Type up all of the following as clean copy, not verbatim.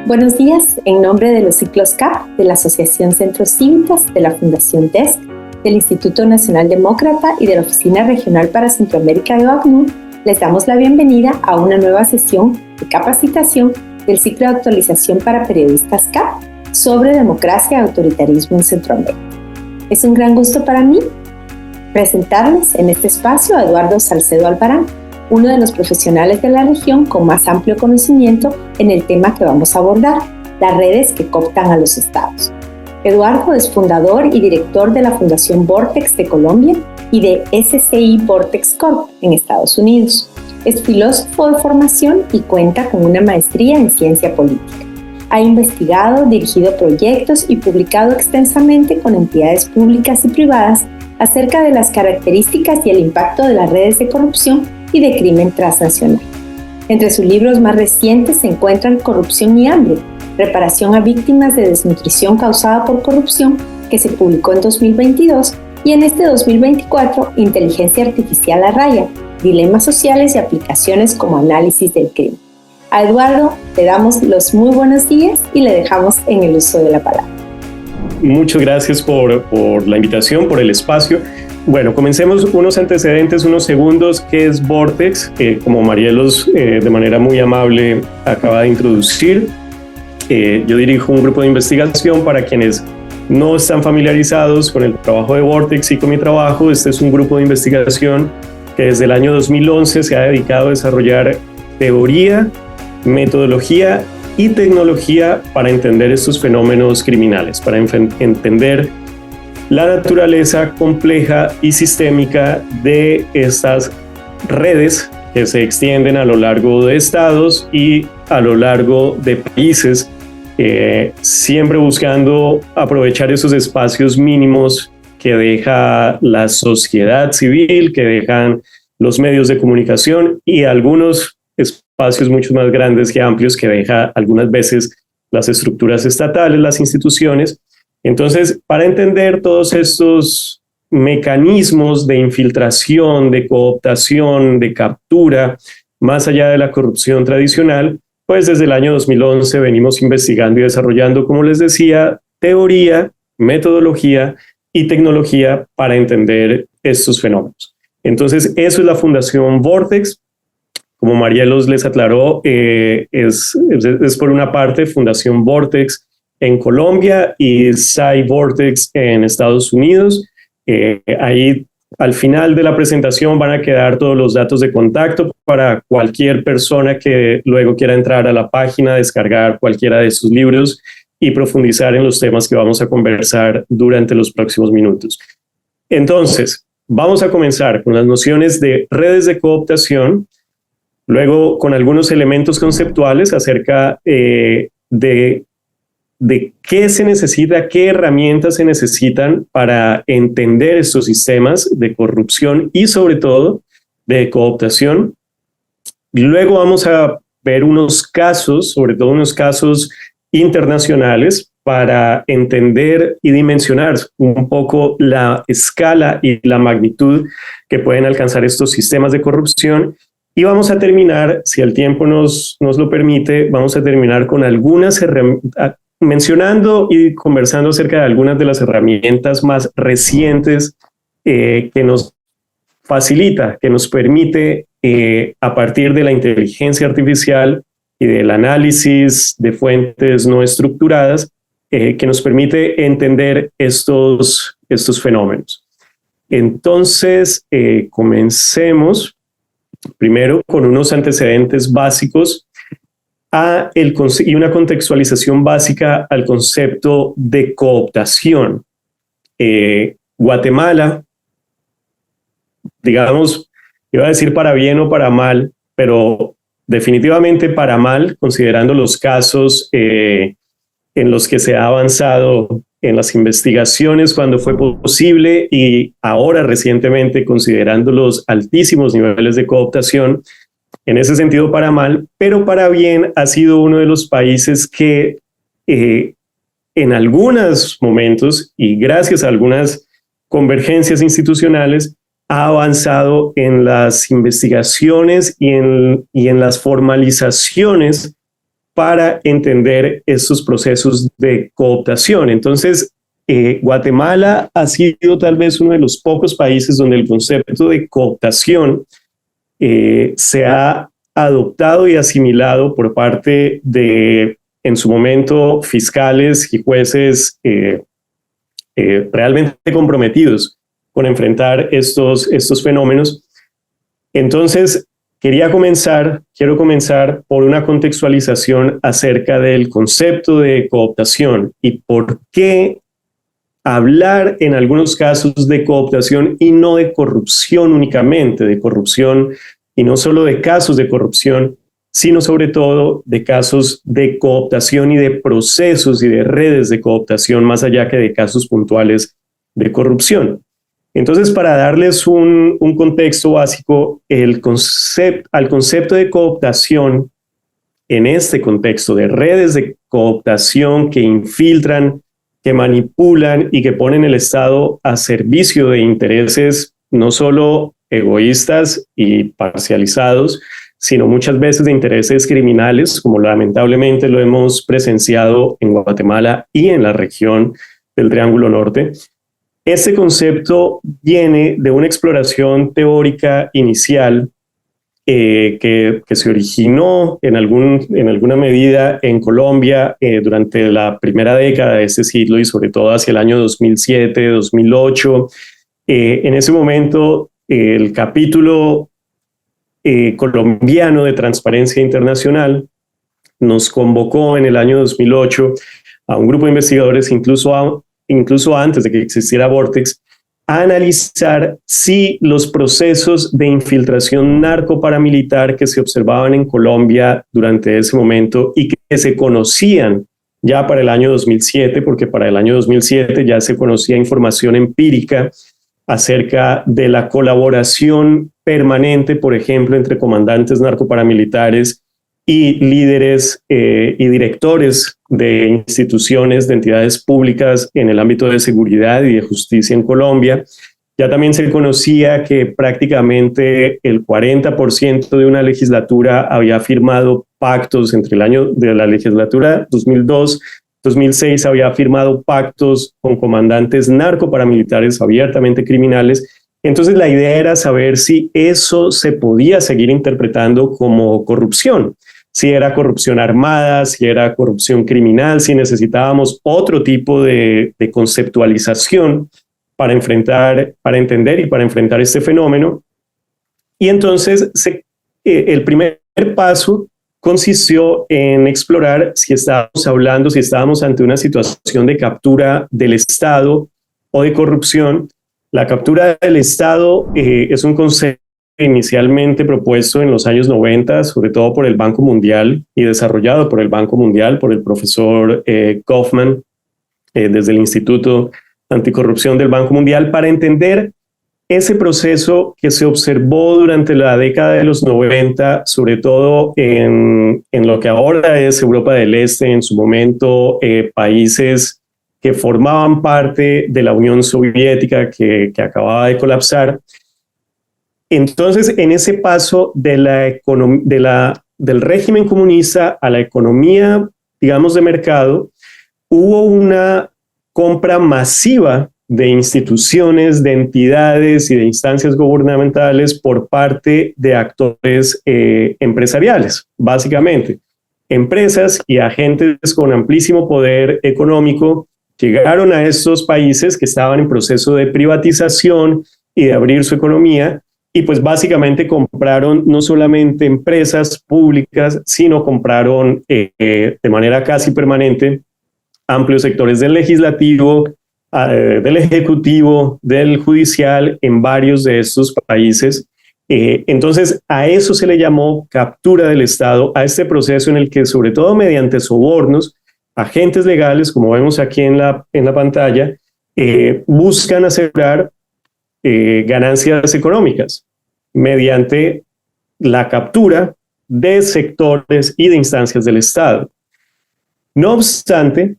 Buenos días, en nombre de los ciclos CAP, de la Asociación Centros Cívicas, de la Fundación DESC, del Instituto Nacional Demócrata y de la Oficina Regional para Centroamérica de ACNUR, les damos la bienvenida a una nueva sesión de capacitación del ciclo de actualización para periodistas CAP sobre democracia y autoritarismo en Centroamérica. Es un gran gusto para mí presentarles en este espacio a Eduardo Salcedo Albarán, uno de los profesionales de la región con más amplio conocimiento en el tema que vamos a abordar, las redes que cooptan a los estados. Eduardo es fundador y director de la Fundación Vortex de Colombia y de SCI Vortex Corp en Estados Unidos. Es filósofo de formación y cuenta con una maestría en ciencia política. Ha investigado, dirigido proyectos y publicado extensamente con entidades públicas y privadas acerca de las características y el impacto de las redes de corrupción y de crimen transnacional. Entre sus libros más recientes se encuentran Corrupción y Hambre, reparación a víctimas de desnutrición causada por corrupción, que se publicó en 2022, y en este 2024, Inteligencia Artificial a Raya, dilemas sociales y aplicaciones como análisis del crimen. A Eduardo le damos los muy buenos días y le dejamos en el uso de la palabra. Muchas gracias por la invitación, por el espacio. Bueno, comencemos unos antecedentes, unos segundos. ¿Qué es Vortex? Como Marielos de manera muy amable acaba de introducir, yo dirijo un grupo de investigación. Para quienes no están familiarizados con el trabajo de Vortex y con mi trabajo, este es un grupo de investigación que desde el año 2011 se ha dedicado a desarrollar teoría, metodología y tecnología para entender estos fenómenos criminales, para entender la naturaleza compleja y sistémica de estas redes que se extienden a lo largo de estados y a lo largo de países, siempre buscando aprovechar esos espacios mínimos que deja la sociedad civil, que dejan los medios de comunicación y algunos espacios mucho más grandes y amplios que deja algunas veces las estructuras estatales, las instituciones. Entonces, para entender todos estos mecanismos de infiltración, de cooptación, de captura, más allá de la corrupción tradicional, pues desde el año 2011 venimos investigando y desarrollando, como les decía, teoría, metodología y tecnología para entender estos fenómenos. Entonces, eso es la Fundación Vortex. Como Marielos les aclaró, es por una parte Fundación Vortex en Colombia y SCI Vortex en Estados Unidos. Ahí al final de la presentación van a quedar todos los datos de contacto para cualquier persona que luego quiera entrar a la página, descargar cualquiera de sus libros y profundizar en los temas que vamos a conversar durante los próximos minutos. Entonces, vamos a comenzar con las nociones de redes de cooptación, luego con algunos elementos conceptuales acerca de qué se necesita, qué herramientas se necesitan para entender estos sistemas de corrupción y sobre todo de cooptación. Luego vamos a ver unos casos, sobre todo unos casos internacionales, para entender y dimensionar un poco la escala y la magnitud que pueden alcanzar estos sistemas de corrupción. Y vamos a terminar, si el tiempo nos lo permite, vamos a terminar con algunas herramientas, mencionando y conversando acerca de algunas de las herramientas más recientes que nos facilita, que nos permite, a partir de la inteligencia artificial y del análisis de fuentes no estructuradas, que nos permite entender estos fenómenos. Entonces, comencemos primero con unos antecedentes básicos y una contextualización básica al concepto de cooptación. Guatemala, digamos, iba a decir para bien o para mal, pero definitivamente para mal, considerando los casos en los que se ha avanzado en las investigaciones cuando fue posible y ahora recientemente considerando los altísimos niveles de cooptación. En ese sentido para mal, pero para bien ha sido uno de los países que en algunos momentos y gracias a algunas convergencias institucionales ha avanzado en las investigaciones y en las formalizaciones para entender estos procesos de cooptación. Entonces, Guatemala ha sido tal vez uno de los pocos países donde el concepto de cooptación se ha adoptado y asimilado por parte de, en su momento, fiscales y jueces realmente comprometidos con enfrentar estos fenómenos. Entonces, quiero comenzar por una contextualización acerca del concepto de cooptación y por qué hablar en algunos casos de cooptación y no de corrupción únicamente, de corrupción y no solo de casos de corrupción, sino sobre todo de casos de cooptación y de procesos y de redes de cooptación más allá que de casos puntuales de corrupción. Entonces, para darles un contexto básico, al concepto de cooptación, en este contexto de redes de cooptación que infiltran, que manipulan y que ponen el Estado a servicio de intereses no solo egoístas y parcializados, sino muchas veces de intereses criminales, como lamentablemente lo hemos presenciado en Guatemala y en la región del Triángulo Norte. Este concepto viene de una exploración teórica inicial que se originó en alguna medida en Colombia durante la primera década de este siglo y sobre todo hacia el año 2007, 2008. En ese momento, el capítulo colombiano de Transparencia Internacional nos convocó en el año 2008 a un grupo de investigadores, incluso antes de que existiera Vortex, a analizar si los procesos de infiltración narcoparamilitar que se observaban en Colombia durante ese momento y que se conocían ya para el año 2007, porque para el año 2007 ya se conocía información empírica acerca de la colaboración permanente, por ejemplo, entre comandantes narcoparamilitares y líderes y directores de instituciones, de entidades públicas en el ámbito de seguridad y de justicia en Colombia. Ya también se conocía que prácticamente el 40% de una legislatura había firmado pactos entre el año de la legislatura 2002-2006, había firmado pactos con comandantes narcoparamilitares abiertamente criminales. Entonces la idea era saber si eso se podía seguir interpretando como corrupción, si era corrupción armada, si era corrupción criminal, si necesitábamos otro tipo de conceptualización para entender y para enfrentar este fenómeno. Y entonces el primer paso consistió en explorar si estábamos ante una situación de captura del Estado o de corrupción. La captura del Estado es un concepto inicialmente propuesto en los años 90, sobre todo por el Banco Mundial y desarrollado por el Banco Mundial, por el profesor Kaufman, desde el Instituto Anticorrupción del Banco Mundial, para entender ese proceso que se observó durante la década de los 90, sobre todo en lo que ahora es Europa del Este, en su momento países que formaban parte de la Unión Soviética que acababa de colapsar. Entonces, en ese paso del régimen comunista a la economía, digamos, de mercado, hubo una compra masiva de instituciones, de entidades y de instancias gubernamentales por parte de actores empresariales, básicamente. Empresas y agentes con amplísimo poder económico llegaron a estos países que estaban en proceso de privatización y de abrir su economía, y pues básicamente compraron no solamente empresas públicas, sino compraron de manera casi permanente amplios sectores del legislativo, del ejecutivo, del judicial en varios de estos países. Entonces a eso se le llamó captura del Estado, a este proceso en el que sobre todo mediante sobornos, agentes legales, como vemos aquí en la pantalla, buscan asegurar ganancias económicas mediante la captura de sectores y de instancias del Estado. No obstante,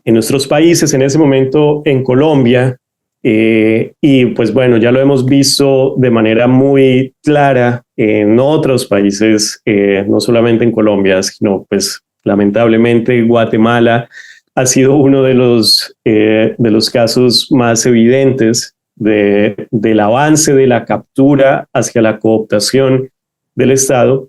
en nuestros países, en ese momento en Colombia, y pues bueno, ya lo hemos visto de manera muy clara en otros países, no solamente en Colombia, sino pues Lamentablemente, Guatemala ha sido uno de los casos más evidentes del avance de la captura hacia la cooptación del Estado.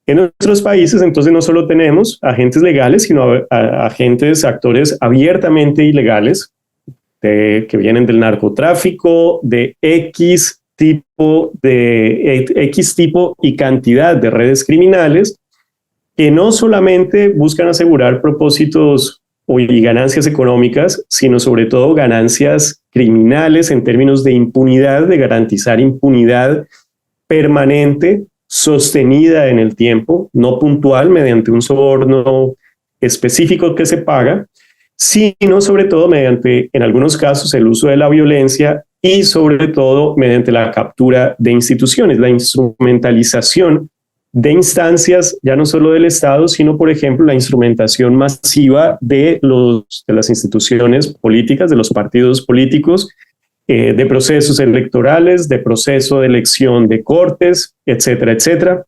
En nuestros países, entonces, no solo tenemos agentes legales, sino agentes, actores abiertamente ilegales que vienen del narcotráfico, de X tipo y cantidad de redes criminales que no solamente buscan asegurar propósitos y ganancias económicas, sino sobre todo ganancias criminales en términos de impunidad, de garantizar impunidad permanente, sostenida en el tiempo, no puntual mediante un soborno específico que se paga, sino sobre todo mediante, en algunos casos, el uso de la violencia y sobre todo mediante la captura de instituciones, la instrumentalización de instancias, ya no solo del Estado, sino, por ejemplo, la instrumentación masiva de las instituciones políticas, de los partidos políticos, de procesos electorales, de proceso de elección de cortes, etcétera, etcétera.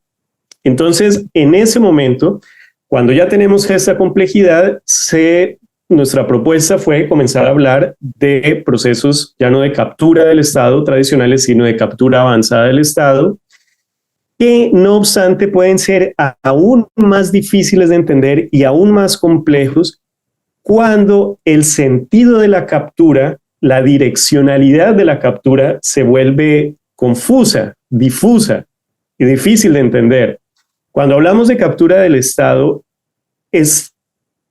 Entonces, en ese momento, cuando ya tenemos esta complejidad, nuestra propuesta fue comenzar a hablar de procesos ya no de captura del Estado tradicionales, sino de captura avanzada del Estado, que no obstante pueden ser aún más difíciles de entender y aún más complejos cuando el sentido de la captura, la direccionalidad de la captura se vuelve confusa, difusa y difícil de entender. Cuando hablamos de captura del Estado, es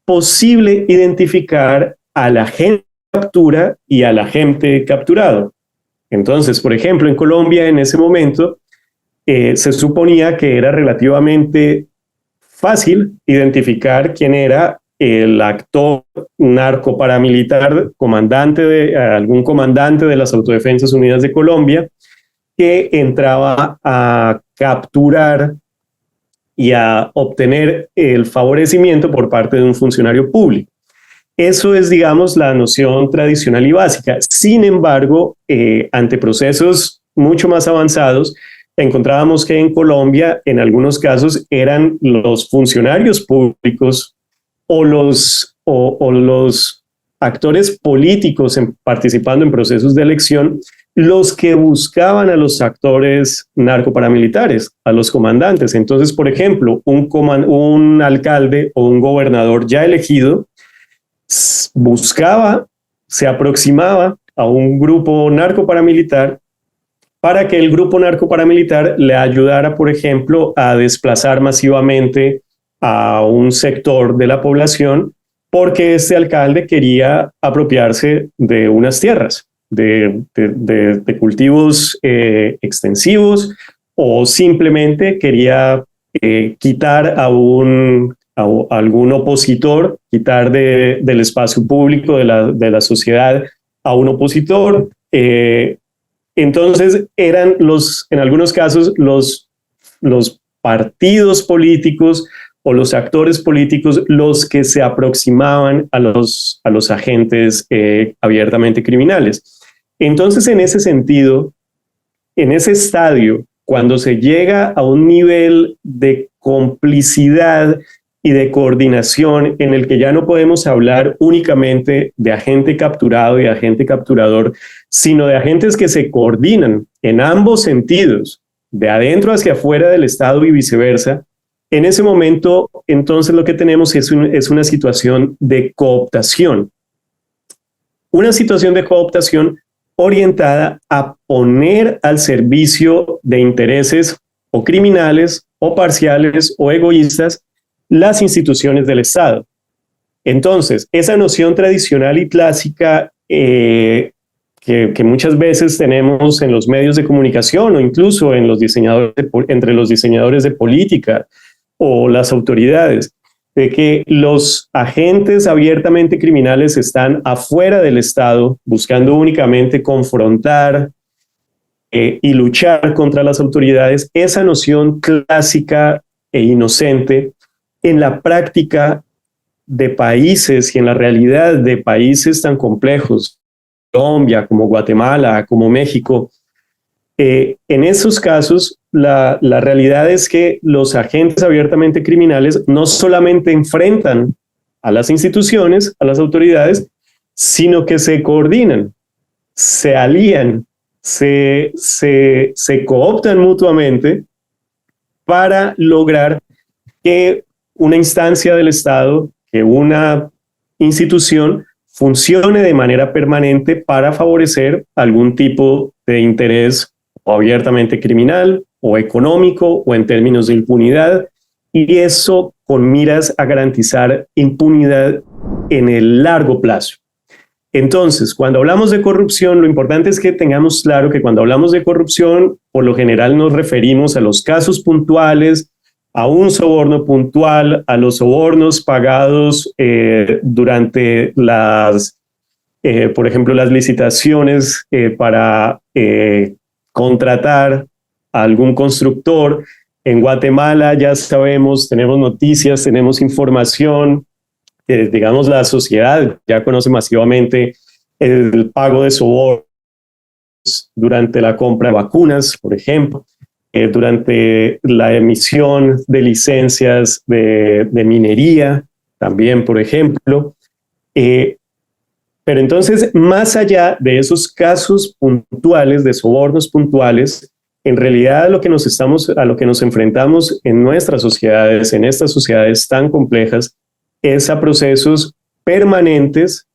posible identificar al agente de captura y al agente capturado. Entonces, por ejemplo, en Colombia en ese momento, se suponía que era relativamente fácil identificar quién era el actor narcoparamilitar, algún comandante de las Autodefensas Unidas de Colombia, que entraba a capturar y a obtener el favorecimiento por parte de un funcionario público. Eso es, digamos, la noción tradicional y básica. Sin embargo, ante procesos mucho más avanzados, encontrábamos que en Colombia, en algunos casos, eran los funcionarios públicos o los actores políticos participando en procesos de elección los que buscaban a los actores narcoparamilitares, a los comandantes. Entonces, por ejemplo, un alcalde o un gobernador ya elegido se aproximaba a un grupo narcoparamilitar para que el grupo narcoparamilitar le ayudara, por ejemplo, a desplazar masivamente a un sector de la población porque este alcalde quería apropiarse de unas tierras, de cultivos extensivos, o simplemente quería quitar a algún opositor, quitar del espacio público de la sociedad a un opositor. Entonces eran en algunos casos los partidos políticos o los actores políticos los que se aproximaban a los agentes abiertamente criminales. Entonces, en ese sentido, en ese estadio, cuando se llega a un nivel de complicidad y de coordinación en el que ya no podemos hablar únicamente de agente capturado y agente capturador, sino de agentes que se coordinan en ambos sentidos, de adentro hacia afuera del Estado y viceversa, en ese momento, entonces lo que tenemos es una situación de cooptación. Una situación de cooptación orientada a poner al servicio de intereses o criminales o parciales o egoístas las instituciones del Estado. Entonces, esa noción tradicional y clásica que muchas veces tenemos en los medios de comunicación o incluso en entre los diseñadores de política o las autoridades, de que los agentes abiertamente criminales están afuera del Estado buscando únicamente confrontar y luchar contra las autoridades, esa noción clásica e inocente en la práctica de países y en la realidad de países tan complejos, Colombia, como Guatemala, como México, en esos casos la realidad es que los agentes abiertamente criminales no solamente enfrentan a las instituciones, a las autoridades, sino que se coordinan, se alían, se cooptan mutuamente para lograr que una instancia del Estado, que una institución funcione de manera permanente para favorecer algún tipo de interés o abiertamente criminal o económico o en términos de impunidad, y eso con miras a garantizar impunidad en el largo plazo. Entonces, cuando hablamos de corrupción, lo importante es que tengamos claro que cuando hablamos de corrupción, por lo general nos referimos a los casos puntuales, a un soborno puntual, a los sobornos pagados durante por ejemplo, las licitaciones para contratar a algún constructor. En Guatemala ya sabemos, tenemos noticias, tenemos información, digamos, la sociedad ya conoce masivamente el pago de sobornos durante la compra de vacunas, por ejemplo, durante la emisión de licencias de minería, también, por ejemplo. Pero entonces, más allá de esos casos puntuales, de sobornos puntuales, en realidad a lo que nos enfrentamos en nuestras sociedades, en estas sociedades tan complejas, es a procesos permanentes,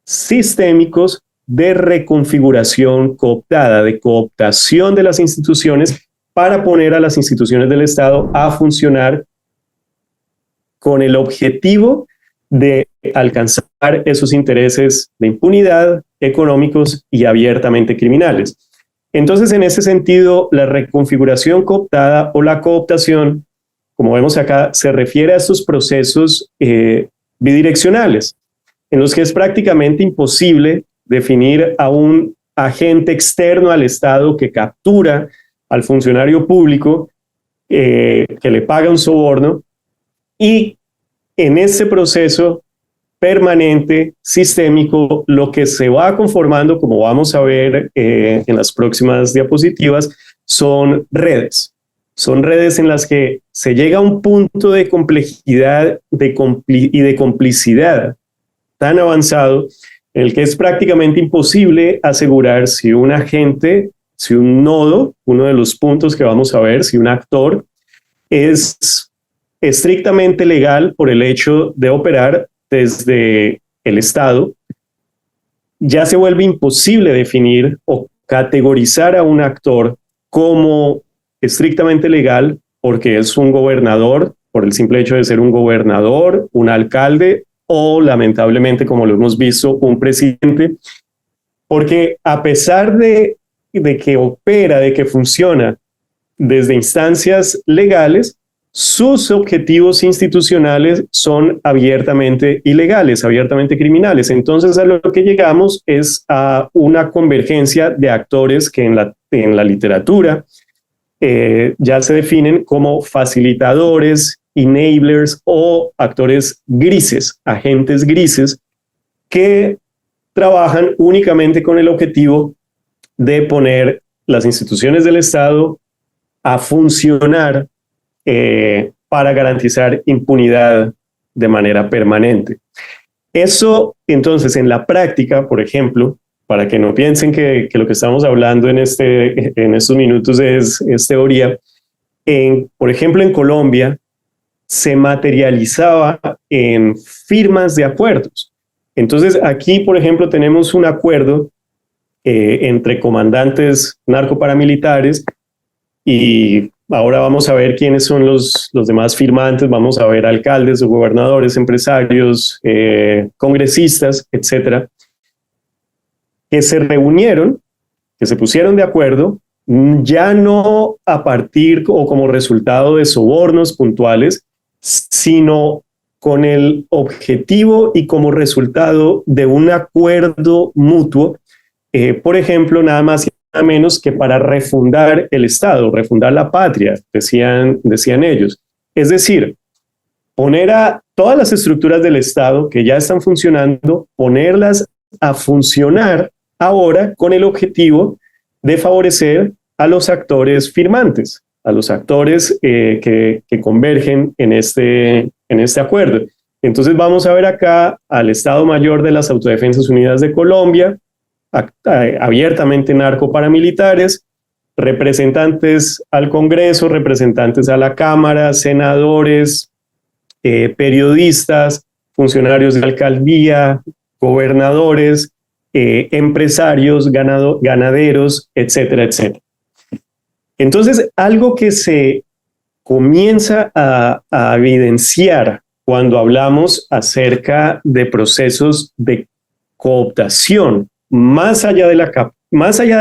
sistémicos, de reconfiguración cooptada, de cooptación de las instituciones para poner a las instituciones del Estado a funcionar con el objetivo de alcanzar esos intereses de impunidad, económicos y abiertamente criminales. Entonces, en ese sentido, la reconfiguración cooptada o la cooptación, como vemos acá, se refiere a estos procesos bidireccionales, en los que es prácticamente imposible definir a un agente externo al Estado que captura al funcionario público, que le paga un soborno, y en ese proceso permanente, sistémico, lo que se va conformando, como vamos a ver en las próximas diapositivas, son redes. Son redes en las que se llega a un punto de complejidad y de complicidad tan avanzado en el que es prácticamente imposible asegurar si un agente, si un nodo, uno de los puntos que vamos a ver, si un actor es estrictamente legal por el hecho de operar desde el Estado. Ya se vuelve imposible definir o categorizar a un actor como estrictamente legal porque es un gobernador, por el simple hecho de ser un gobernador, un alcalde o, lamentablemente, como lo hemos visto, un presidente, porque a pesar de que opera, de que funciona desde instancias legales, sus objetivos institucionales son abiertamente ilegales, abiertamente criminales. Entonces, a lo que llegamos es a una convergencia de actores que en la literatura ya se definen como facilitadores, enablers o actores grises, agentes grises, que trabajan únicamente con el objetivo de poner las instituciones del Estado a funcionar para garantizar impunidad de manera permanente. Eso, entonces, en la práctica, por ejemplo, para que no piensen que lo que estamos hablando en estos minutos es teoría, por ejemplo, en Colombia se materializaba en firmas de acuerdos. Entonces, aquí, por ejemplo, tenemos un acuerdo entre comandantes narcoparamilitares y ahora vamos a ver quiénes son los demás firmantes, vamos a ver alcaldes, gobernadores, empresarios, congresistas, etcétera, que se reunieron, que se pusieron de acuerdo, ya no a partir o como resultado de sobornos puntuales, sino con el objetivo y como resultado de un acuerdo mutuo, por ejemplo, nada más y nada menos que para refundar el Estado, refundar la patria, decían ellos. Es decir, poner a todas las estructuras del Estado que ya están funcionando, ponerlas a funcionar ahora con el objetivo de favorecer a los actores firmantes, a los actores que convergen en este acuerdo. Entonces vamos a ver acá al Estado Mayor de las Autodefensas Unidas de Colombia, abiertamente narcoparamilitares, representantes al Congreso, representantes a la Cámara, senadores, periodistas, funcionarios de alcaldía, gobernadores, empresarios, ganaderos, etcétera, etcétera. Entonces, algo que se comienza a evidenciar cuando hablamos acerca de procesos de cooptación, más allá de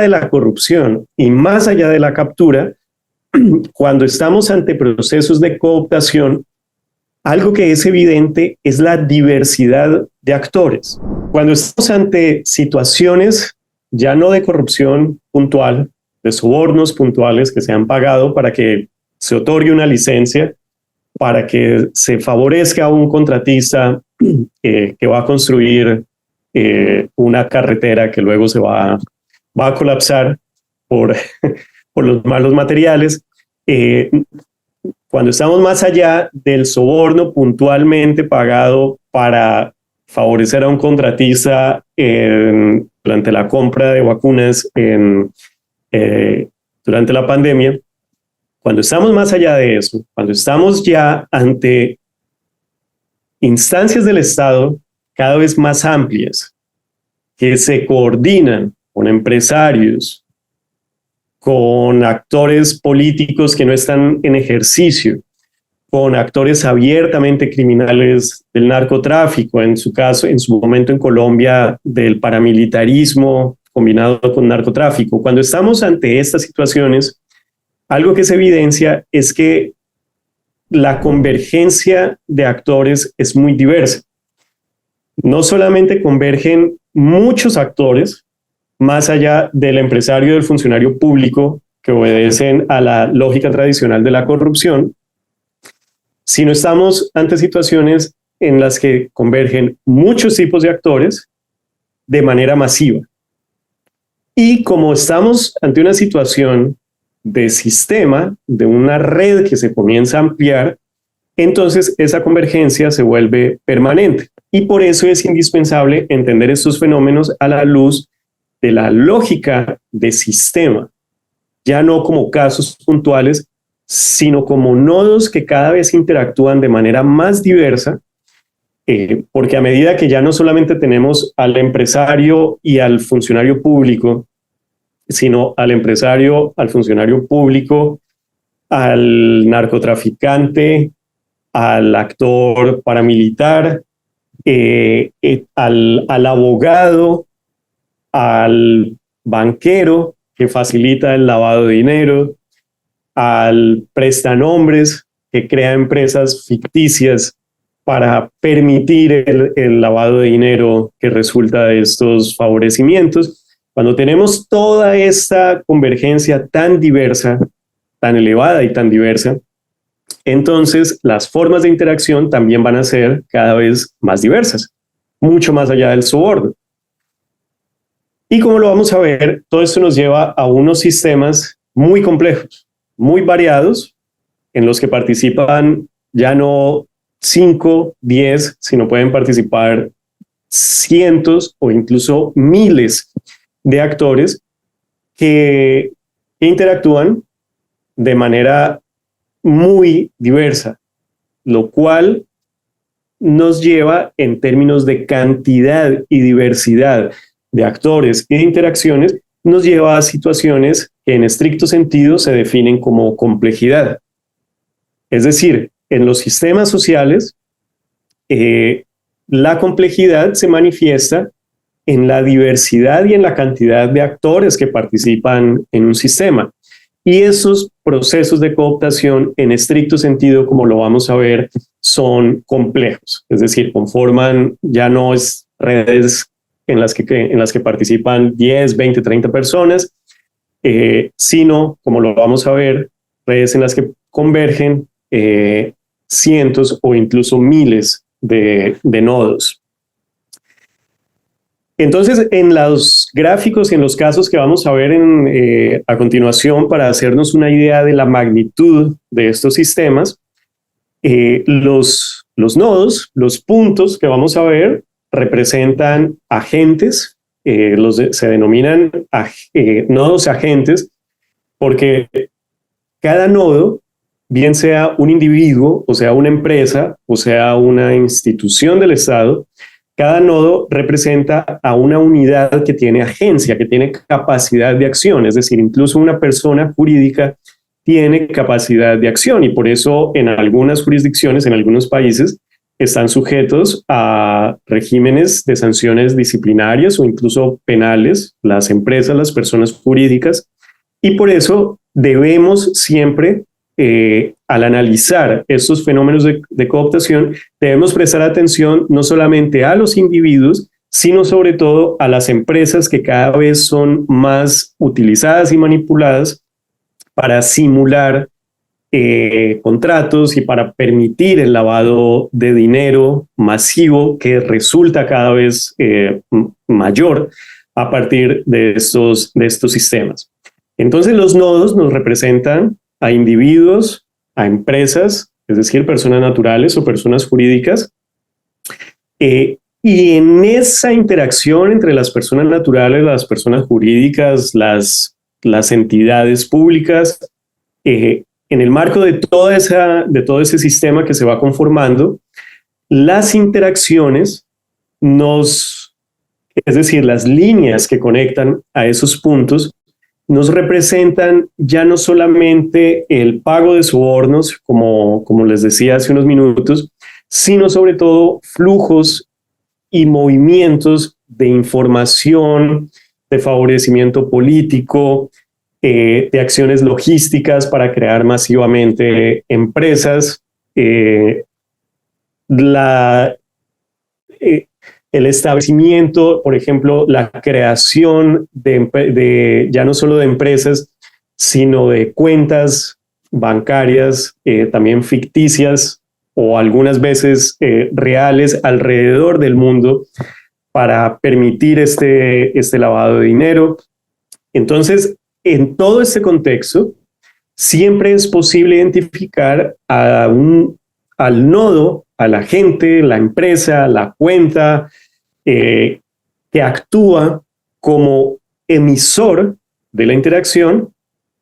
la corrupción y más allá de la captura, cuando estamos ante procesos de cooptación, algo que es evidente es la diversidad de actores. Cuando estamos ante situaciones ya no de corrupción puntual, de sobornos puntuales que se han pagado para que se otorgue una licencia, para que se favorezca a un contratista que va a construir una carretera que luego se va a colapsar por los malos materiales. Cuando estamos más allá del soborno puntualmente pagado para favorecer a un contratista durante la compra de vacunas durante la pandemia, cuando estamos más allá de eso, cuando estamos ya ante instancias del Estado cada vez más amplias que se coordinan con empresarios, con actores políticos que no están en ejercicio, con actores abiertamente criminales del narcotráfico, en su caso, en su momento en Colombia, del paramilitarismo combinado con narcotráfico. Cuando estamos ante estas situaciones, algo que se evidencia es que la convergencia de actores es muy diversa. No solamente convergen muchos actores, más allá del empresario y del funcionario público que obedecen a la lógica tradicional de la corrupción, sino estamos ante situaciones en las que convergen muchos tipos de actores de manera masiva. Y como estamos ante una situación de sistema, de una red que se comienza a ampliar, entonces esa convergencia se vuelve permanente. Y por eso es indispensable entender estos fenómenos a la luz de la lógica de sistema, ya no como casos puntuales, sino como nodos que cada vez interactúan de manera más diversa, porque a medida que ya no solamente tenemos al empresario y al funcionario público, sino al empresario, al funcionario público, al narcotraficante, al actor paramilitar, al abogado, al banquero que facilita el lavado de dinero, al prestanombres que crea empresas ficticias para permitir el lavado de dinero que resulta de estos favorecimientos. Cuando tenemos toda esta convergencia tan diversa, tan elevada y tan diversa, entonces las formas de interacción también van a ser cada vez más diversas, mucho más allá del soborno. Y como lo vamos a ver, todo esto nos lleva a unos sistemas muy complejos, muy variados, en los que participan ya no 5, 10, sino pueden participar cientos o incluso miles de actores que interactúan de manera muy diversa, lo cual nos lleva en términos de cantidad y diversidad de actores y de interacciones, nos lleva a situaciones que en estricto sentido se definen como complejidad. Es decir, en los sistemas sociales, la complejidad se manifiesta en la diversidad y en la cantidad de actores que participan en un sistema. Y esos procesos de cooptación, en estricto sentido, como lo vamos a ver, son complejos. Es decir, conforman ya no es redes en las que participan 10, 20, 30 personas, sino, como lo vamos a ver, redes en las que convergen cientos o incluso miles de nodos. Entonces, en los gráficos y en los casos que vamos a ver a continuación para hacernos una idea de la magnitud de estos sistemas, los nodos, los puntos que vamos a ver representan agentes, se denominan nodos agentes porque cada nodo, bien sea un individuo, o sea una empresa, o sea una institución del Estado, cada nodo representa a una unidad que tiene agencia, que tiene capacidad de acción, es decir, incluso una persona jurídica tiene capacidad de acción y por eso en algunas jurisdicciones, en algunos países, están sujetos a regímenes de sanciones disciplinarias o incluso penales, las empresas, las personas jurídicas, y por eso debemos siempre, al analizar estos fenómenos de cooptación, debemos prestar atención no solamente a los individuos, sino sobre todo a las empresas que cada vez son más utilizadas y manipuladas para simular contratos y para permitir el lavado de dinero masivo que resulta cada vez mayor a partir de estos sistemas. Entonces los nodos nos representan a individuos, a empresas, es decir, personas naturales o personas jurídicas, y en esa interacción entre las personas naturales, las personas jurídicas, las entidades públicas, en el marco de todo ese sistema que se va conformando, las interacciones es decir, las líneas que conectan a esos puntos, nos representan ya no solamente el pago de sobornos, como les decía hace unos minutos, sino sobre todo flujos y movimientos de información, de favorecimiento político, de acciones logísticas para crear masivamente empresas, el establecimiento, por ejemplo, la creación ya no solo de empresas, sino de cuentas bancarias, también ficticias o algunas veces reales alrededor del mundo para permitir este lavado de dinero. Entonces, en todo este contexto, siempre es posible identificar al nodo, a la gente, la empresa, la cuenta, que actúa como emisor de la interacción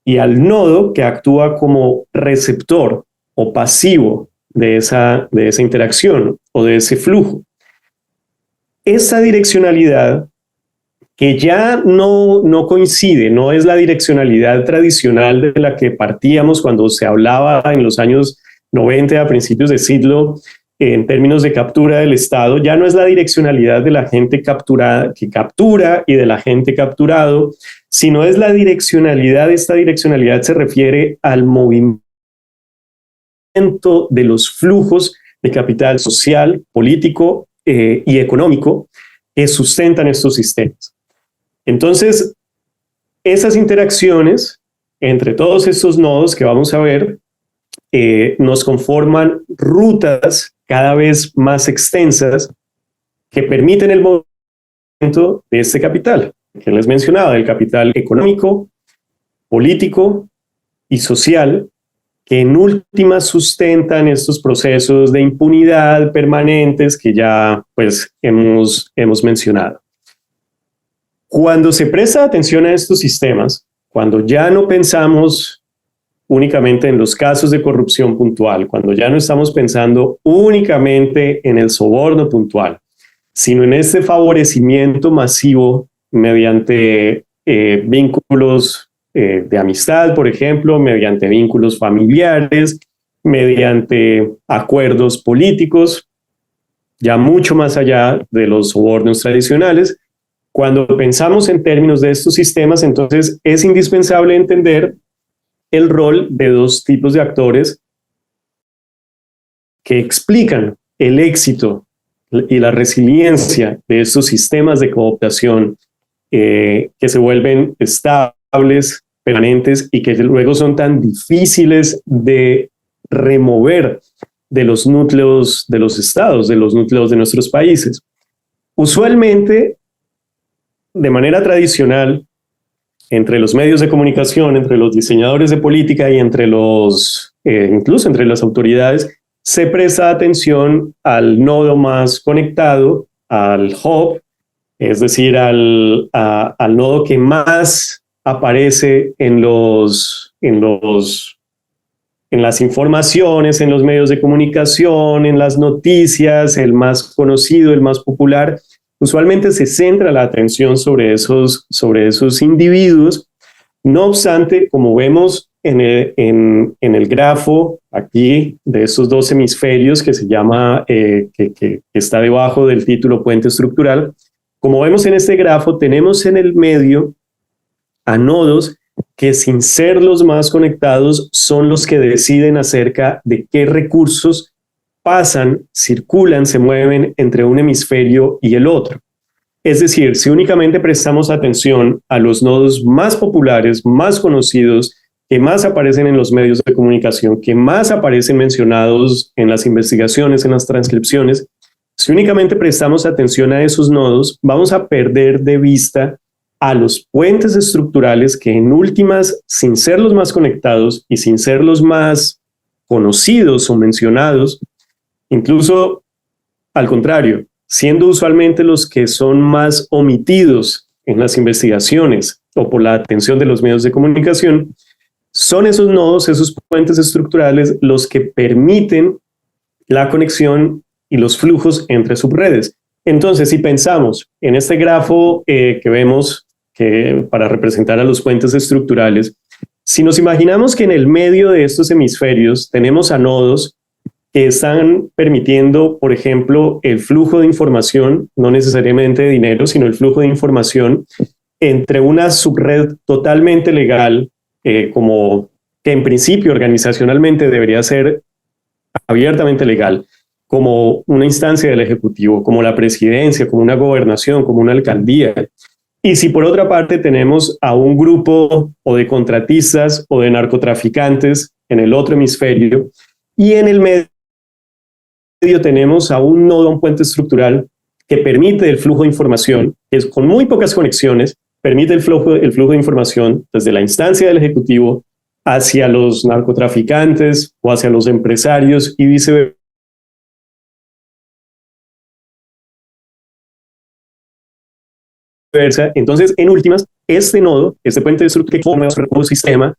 y al nodo que actúa como receptor o pasivo de esa interacción o de ese flujo. Esa direccionalidad que ya no coincide, no es la direccionalidad tradicional de la que partíamos cuando se hablaba en los años 90, a principios de siglo, en términos de captura del Estado, ya no es la direccionalidad de la gente capturada, que captura y de la gente capturado, sino es la direccionalidad, esta direccionalidad se refiere al movimiento de los flujos de capital social, político y económico que sustentan estos sistemas. Entonces, esas interacciones entre todos estos nodos que vamos a ver nos conforman rutas cada vez más extensas que permiten el movimiento de este capital, que les mencionaba, el capital económico, político y social, que en última sustentan estos procesos de impunidad permanentes que ya pues hemos mencionado. Cuando se presta atención a estos sistemas, cuando ya no pensamos únicamente en los casos de corrupción puntual, cuando ya no estamos pensando únicamente en el soborno puntual, sino en este favorecimiento masivo mediante vínculos de amistad, por ejemplo, mediante vínculos familiares, mediante acuerdos políticos, ya mucho más allá de los sobornos tradicionales. Cuando pensamos en términos de estos sistemas, entonces es indispensable entender el rol de dos tipos de actores que explican el éxito y la resiliencia de estos sistemas de cooptación que se vuelven estables, permanentes y que luego son tan difíciles de remover de los núcleos de los estados, de los núcleos de nuestros países. Usualmente de manera tradicional, entre los medios de comunicación, entre los diseñadores de política y entre incluso entre las autoridades, se presta atención al nodo más conectado, al hub, es decir, al nodo que más aparece en las informaciones, en los medios de comunicación, en las noticias, el más conocido, el más popular. Usualmente se centra la atención sobre esos individuos. No obstante, como vemos en el grafo aquí de estos dos hemisferios que se llama, que está debajo del título Puente Estructural, como vemos en este grafo, tenemos en el medio a nodos que, sin ser los más conectados, son los que deciden acerca de qué recursos pasan, circulan, se mueven entre un hemisferio y el otro. Es decir, si únicamente prestamos atención a los nodos más populares, más conocidos, que más aparecen en los medios de comunicación, que más aparecen mencionados en las investigaciones, en las transcripciones, si únicamente prestamos atención a esos nodos, vamos a perder de vista a los puentes estructurales que, en últimas, sin ser los más conectados y sin ser los más conocidos o mencionados, incluso al contrario, siendo usualmente los que son más omitidos en las investigaciones o por la atención de los medios de comunicación, son esos nodos, esos puentes estructurales, los que permiten la conexión y los flujos entre subredes. Entonces, si pensamos en este grafo que vemos para representar a los puentes estructurales, si nos imaginamos que en el medio de estos hemisferios tenemos a nodos que están permitiendo, por ejemplo, el flujo de información, no necesariamente de dinero, sino el flujo de información entre una subred totalmente legal, como que en principio organizacionalmente debería ser abiertamente legal, como una instancia del Ejecutivo, como la presidencia, como una gobernación, como una alcaldía. Y si por otra parte tenemos a un grupo o de contratistas o de narcotraficantes en el otro hemisferio, y en el medio tenemos a un nodo, un puente estructural que permite el flujo de información, que es con muy pocas conexiones, permite el flujo de información desde la instancia del Ejecutivo hacia los narcotraficantes o hacia los empresarios y viceversa. Entonces, en últimas, este nodo, este puente estructural, que forma un sistema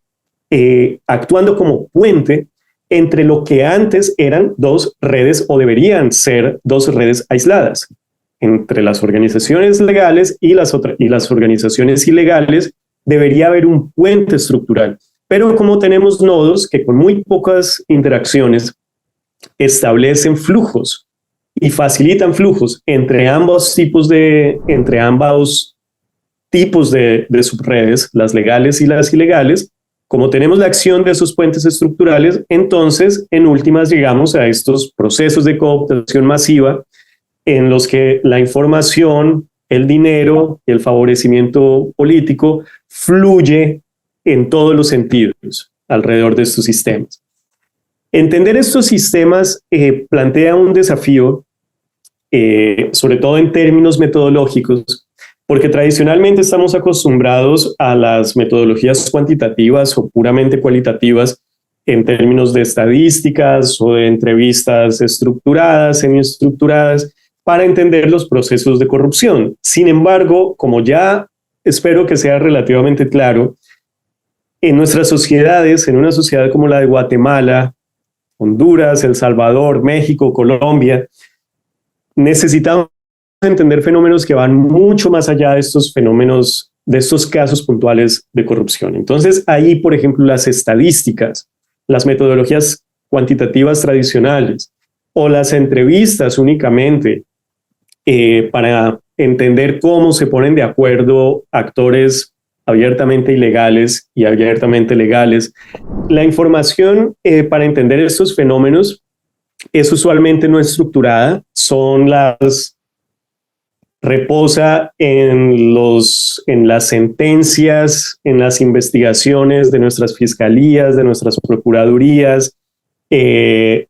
actuando como puente entre lo que antes eran dos redes o deberían ser dos redes aisladas, entre las organizaciones legales y las organizaciones ilegales. Debería haber un puente estructural, pero como tenemos nodos que con muy pocas interacciones establecen flujos y facilitan flujos entre ambos tipos de subredes, las legales y las ilegales, como tenemos la acción de esos puentes estructurales, entonces en últimas llegamos a estos procesos de cooptación masiva en los que la información, el dinero y el favorecimiento político fluye en todos los sentidos alrededor de estos sistemas. Entender estos sistemas plantea un desafío, sobre todo en términos metodológicos, porque tradicionalmente estamos acostumbrados a las metodologías cuantitativas o puramente cualitativas en términos de estadísticas o de entrevistas estructuradas, semiestructuradas, para entender los procesos de corrupción. Sin embargo, como ya espero que sea relativamente claro, en nuestras sociedades, en una sociedad como la de Guatemala, Honduras, El Salvador, México, Colombia, necesitamos entender fenómenos que van mucho más allá de estos fenómenos, de estos casos puntuales de corrupción. Entonces, ahí, por ejemplo, las estadísticas, las metodologías cuantitativas tradicionales o las entrevistas únicamente para entender cómo se ponen de acuerdo actores abiertamente ilegales y abiertamente legales. La información para entender estos fenómenos es usualmente no estructurada, reposa en las sentencias, en las investigaciones de nuestras fiscalías, de nuestras procuradurías, de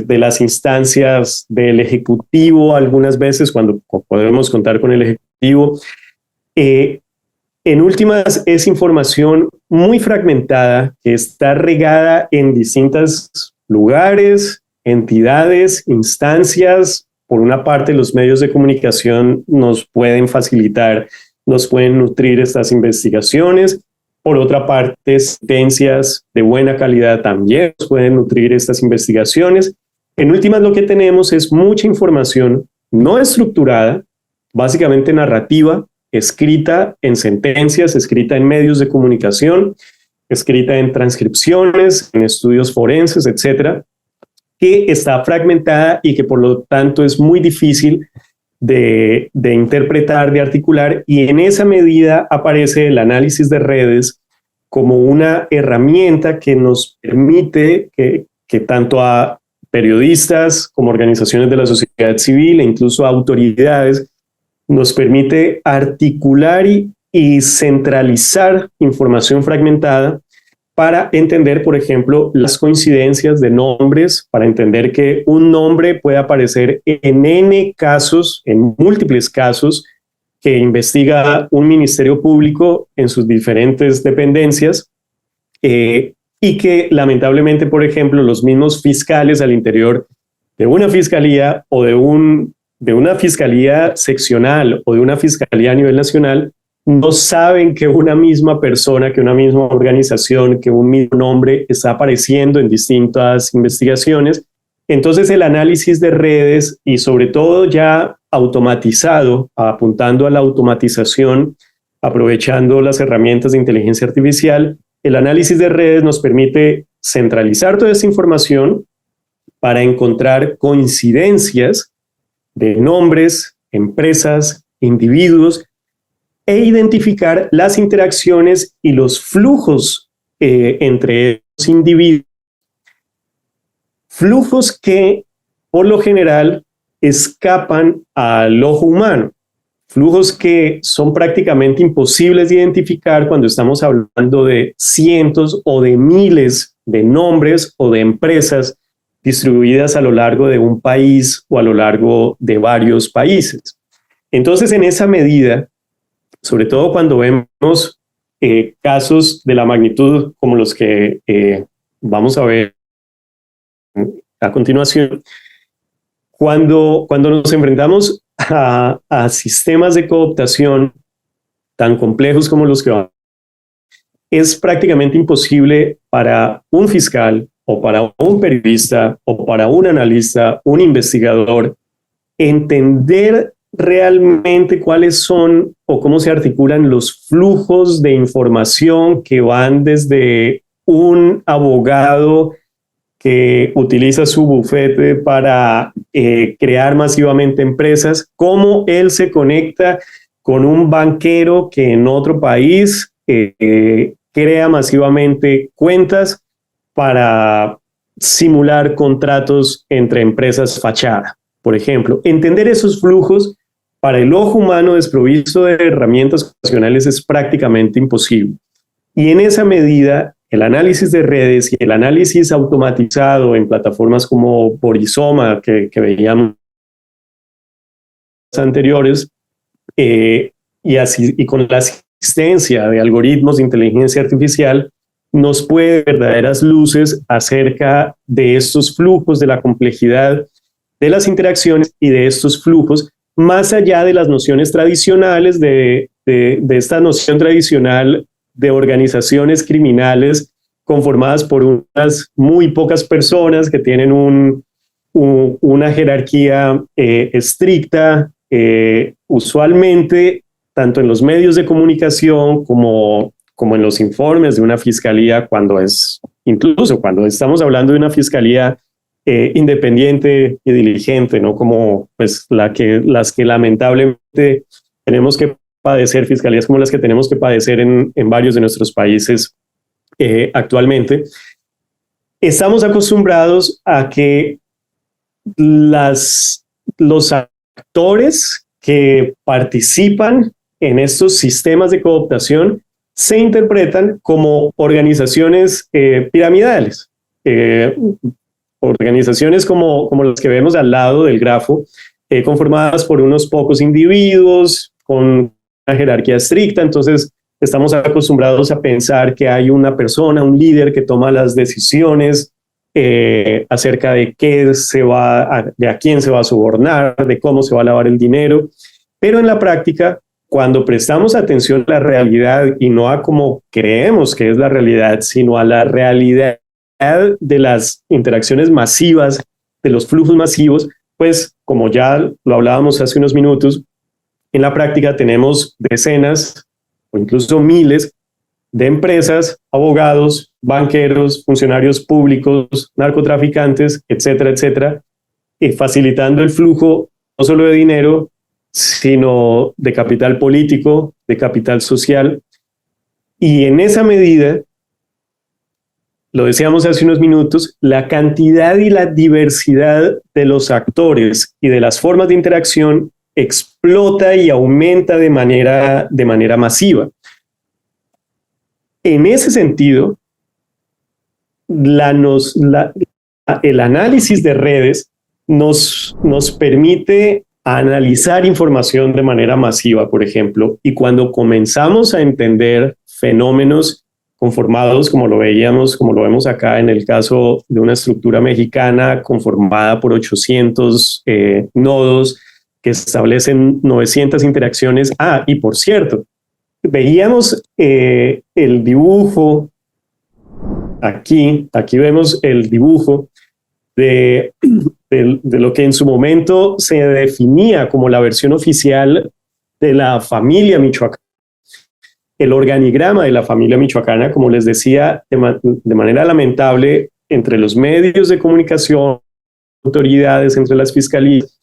las instancias del Ejecutivo, algunas veces cuando podemos contar con el Ejecutivo. En últimas, es información muy fragmentada que está regada en distintos lugares, entidades, instancias. Por una parte, los medios de comunicación nos pueden facilitar, nos pueden nutrir estas investigaciones. Por otra parte, sentencias de buena calidad también nos pueden nutrir estas investigaciones. En últimas, lo que tenemos es mucha información no estructurada, básicamente narrativa, escrita en sentencias, escrita en medios de comunicación, escrita en transcripciones, en estudios forenses, etcétera, que está fragmentada y que por lo tanto es muy difícil de interpretar, de articular, y en esa medida aparece el análisis de redes como una herramienta que nos permite que tanto a periodistas como organizaciones de la sociedad civil e incluso a autoridades nos permite articular y centralizar información fragmentada para entender, por ejemplo, las coincidencias de nombres, para entender que un nombre puede aparecer en N casos, en múltiples casos, que investiga un ministerio público en sus diferentes dependencias, y que lamentablemente, por ejemplo, los mismos fiscales al interior de una fiscalía o de una fiscalía seccional o de una fiscalía a nivel nacional no saben que una misma persona, que una misma organización, que un mismo nombre está apareciendo en distintas investigaciones. Entonces el análisis de redes y sobre todo ya automatizado, apuntando a la automatización, aprovechando las herramientas de inteligencia artificial, el análisis de redes nos permite centralizar toda esta información para encontrar coincidencias de nombres, empresas, individuos, e identificar las interacciones y los flujos entre los individuos. Flujos que, por lo general, escapan al ojo humano. Flujos que son prácticamente imposibles de identificar cuando estamos hablando de cientos o de miles de nombres o de empresas distribuidas a lo largo de un país o a lo largo de varios países. Entonces, en esa medida, sobre todo cuando vemos casos de la magnitud como los que vamos a ver a continuación, cuando nos enfrentamos a sistemas de cooptación tan complejos como los que van, es prácticamente imposible para un fiscal o para un periodista o para un analista, un investigador, entender realmente cuáles son o cómo se articulan los flujos de información que van desde un abogado que utiliza su bufete para crear masivamente empresas, cómo él se conecta con un banquero que en otro país crea masivamente cuentas para simular contratos entre empresas fachada. Por ejemplo, entender esos flujos para el ojo humano desprovisto de herramientas ocasionales es prácticamente imposible. Y en esa medida, el análisis de redes y el análisis automatizado en plataformas como Borisoma, que veíamos anteriores, y con la asistencia de algoritmos de inteligencia artificial, nos puede dar verdaderas luces acerca de estos flujos, de la complejidad de las interacciones y de estos flujos, más allá de las nociones tradicionales, de esta noción tradicional de organizaciones criminales conformadas por unas muy pocas personas que tienen una jerarquía estricta, usualmente tanto en los medios de comunicación como en los informes de una fiscalía, incluso cuando estamos hablando de una fiscalía independiente y diligente, ¿no? Como pues las que lamentablemente tenemos que padecer, fiscalías como las que tenemos que padecer en varios de nuestros países actualmente. Estamos acostumbrados a que los actores que participan en estos sistemas de cooptación se interpretan como organizaciones piramidales, organizaciones como las que vemos al lado del grafo, conformadas por unos pocos individuos con jerarquía estricta, entonces estamos acostumbrados a pensar que hay una persona, un líder que toma las decisiones acerca de de a quién se va a sobornar, de cómo se va a lavar el dinero, pero en la práctica, cuando prestamos atención a la realidad y no a cómo creemos que es la realidad, sino a la realidad de las interacciones masivas, de los flujos masivos, pues como ya lo hablábamos hace unos minutos, en la práctica tenemos decenas o incluso miles de empresas, abogados, banqueros, funcionarios públicos, narcotraficantes, etcétera, etcétera, facilitando el flujo no solo de dinero, sino de capital político, de capital social. Y en esa medida, lo decíamos hace unos minutos, la cantidad y la diversidad de los actores y de las formas de interacción explota y aumenta de manera masiva. En ese sentido, el análisis de redes nos permite analizar información de manera masiva, por ejemplo, y cuando comenzamos a entender fenómenos conformados, como lo vemos acá en el caso de una estructura mexicana conformada por 800 nodos que establecen 900 interacciones. Y por cierto, veíamos el dibujo, aquí vemos el dibujo de lo que en su momento se definía como la versión oficial de la familia michoacana. El organigrama de la familia michoacana, como les decía, de manera lamentable, entre los medios de comunicación, autoridades, entre las fiscalías,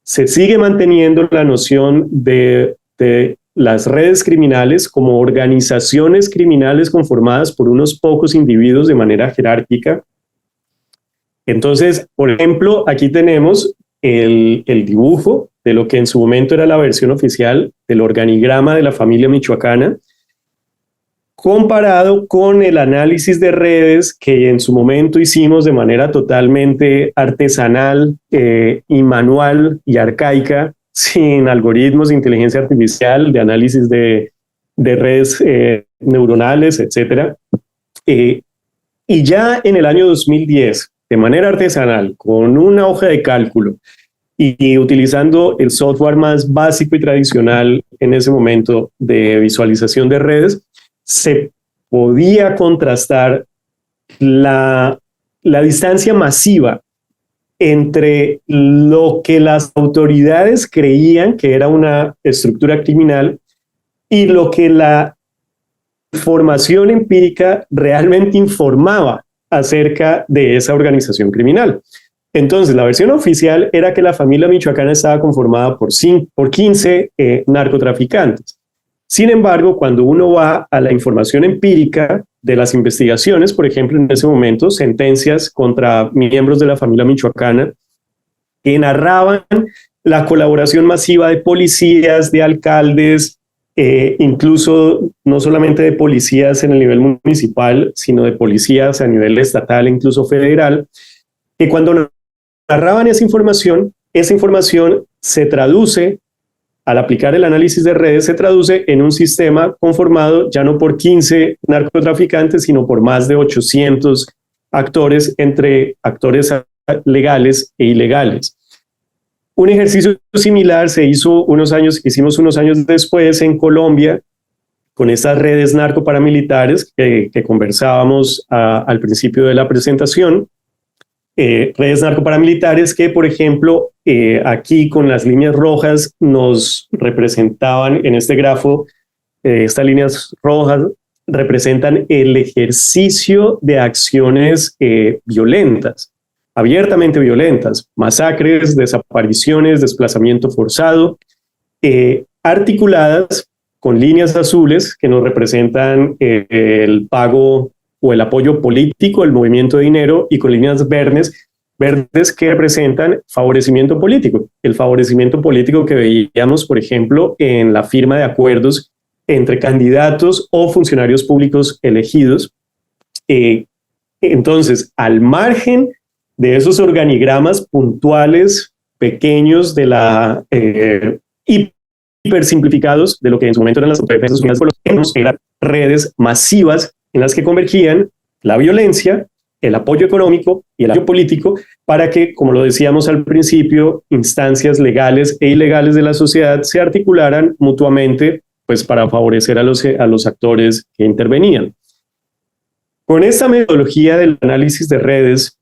se sigue manteniendo la noción de las redes criminales como organizaciones criminales conformadas por unos pocos individuos de manera jerárquica. Entonces, por ejemplo, aquí tenemos el dibujo de lo que en su momento era la versión oficial del organigrama de la familia michoacana, comparado con el análisis de redes que en su momento hicimos de manera totalmente artesanal y manual y arcaica, sin algoritmos de inteligencia artificial, de análisis de redes neuronales, etc. Y ya en el año 2010, de manera artesanal, con una hoja de cálculo y utilizando el software más básico y tradicional en ese momento de visualización de redes, se podía contrastar la distancia masiva entre lo que las autoridades creían que era una estructura criminal y lo que la información empírica realmente informaba acerca de esa organización criminal. Entonces, la versión oficial era que la familia michoacana estaba conformada por 15 narcotraficantes. Sin embargo, cuando uno va a la información empírica de las investigaciones, por ejemplo, en ese momento, sentencias contra miembros de la familia michoacana que narraban la colaboración masiva de policías, de alcaldes, incluso no solamente de policías en el nivel municipal, sino de policías a nivel estatal, incluso federal, que cuando narraban esa información se traduce, al aplicar el análisis de redes, se traduce en un sistema conformado ya no por 15 narcotraficantes, sino por más de 800 actores, entre actores legales e ilegales. Un ejercicio similar se hizo hicimos unos años después en Colombia, con estas redes narcoparamilitares que conversábamos al principio de la presentación. Redes narcoparamilitares que, por ejemplo, aquí con las líneas rojas nos representaban en este grafo, estas líneas rojas representan el ejercicio de acciones violentas, abiertamente violentas, masacres, desapariciones, desplazamiento forzado, articuladas con líneas azules que nos representan el pago o el apoyo político, el movimiento de dinero, y con líneas verdes que representan favorecimiento político. El favorecimiento político que veíamos, por ejemplo, en la firma de acuerdos entre candidatos o funcionarios públicos elegidos. Entonces, al margen de esos organigramas puntuales, pequeños, y hipersimplificados de lo que en su momento eran las autodefensas unidas por los pueblos, eran redes masivas en las que convergían la violencia, el apoyo económico y el apoyo político para que, como lo decíamos al principio, instancias legales e ilegales de la sociedad se articularan mutuamente, pues para favorecer a los actores que intervenían. Con esta metodología del análisis de redes,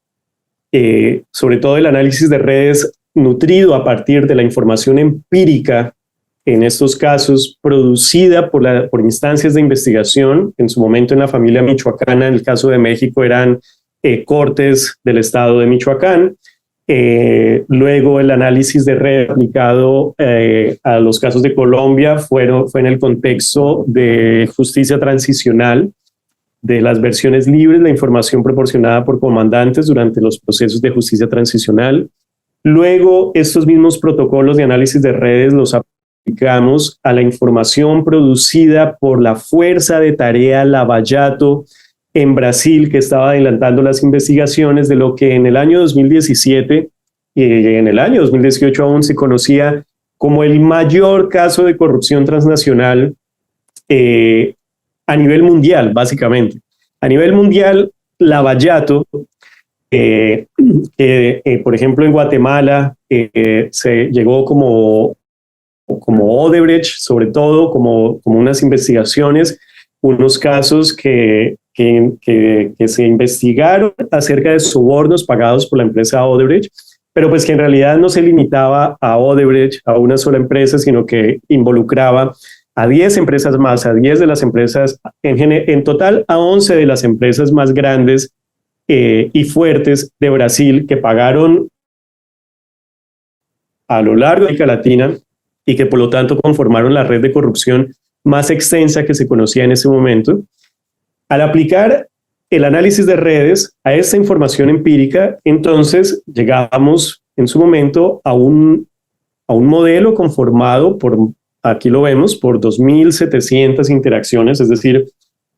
sobre todo el análisis de redes nutrido a partir de la información empírica, en estos casos producida por instancias de investigación, en su momento en la familia michoacana, en el caso de México eran cortes del estado de Michoacán, luego el análisis de red aplicado a los casos de Colombia fue en el contexto de justicia transicional, de las versiones libres, la información proporcionada por comandantes durante los procesos de justicia transicional. Luego, estos mismos protocolos de análisis de redes los aplicamos a la información producida por la Fuerza de Tarea Lava Jato en Brasil, que estaba adelantando las investigaciones de lo que en el año 2017 y en el año 2018 aún se conocía como el mayor caso de corrupción transnacional a nivel mundial, básicamente. A nivel mundial, Lava Jato, por ejemplo, en Guatemala se llegó como Odebrecht, sobre todo, como unas investigaciones, unos casos que se investigaron acerca de sobornos pagados por la empresa Odebrecht, pero pues que en realidad no se limitaba a Odebrecht, a una sola empresa, sino que involucraba a 10 empresas más, a 10 de las empresas, en total a 11 de las empresas más grandes y fuertes de Brasil que pagaron a lo largo de América Latina y que por lo tanto conformaron la red de corrupción más extensa que se conocía en ese momento. Al aplicar el análisis de redes a esta información empírica, entonces llegamos en su momento a un modelo conformado por, aquí lo vemos, por 2.700 interacciones, es decir,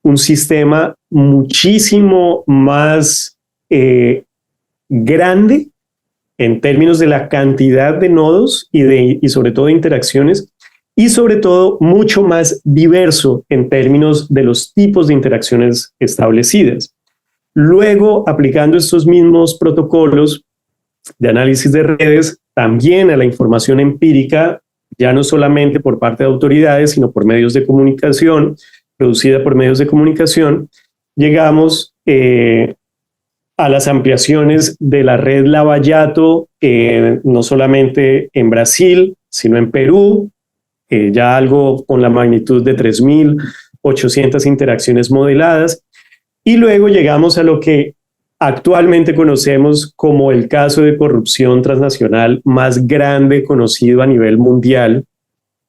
un sistema muchísimo más grande en términos de la cantidad de nodos y sobre todo de interacciones, y sobre todo mucho más diverso en términos de los tipos de interacciones establecidas. Luego, aplicando estos mismos protocolos de análisis de redes, también a la información empírica, ya no solamente por parte de autoridades, sino por medios de comunicación, producida por medios de comunicación, llegamos a las ampliaciones de la red Lava Jato, no solamente en Brasil, sino en Perú, ya algo con la magnitud de 3.800 interacciones modeladas, y luego llegamos a lo que actualmente conocemos como el caso de corrupción transnacional más grande conocido a nivel mundial,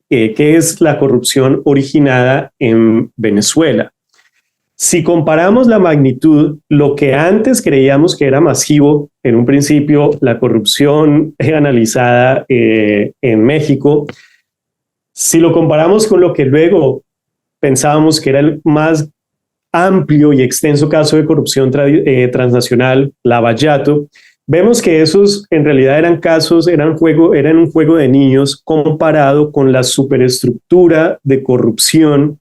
que es la corrupción originada en Venezuela. Si comparamos la magnitud, lo que antes creíamos que era masivo, en un principio la corrupción analizada en México, si lo comparamos con lo que luego pensábamos que era el más amplio y extenso caso de corrupción transnacional, Lava Jato, vemos que esos en realidad eran casos, eran un juego de niños comparado con la superestructura de corrupción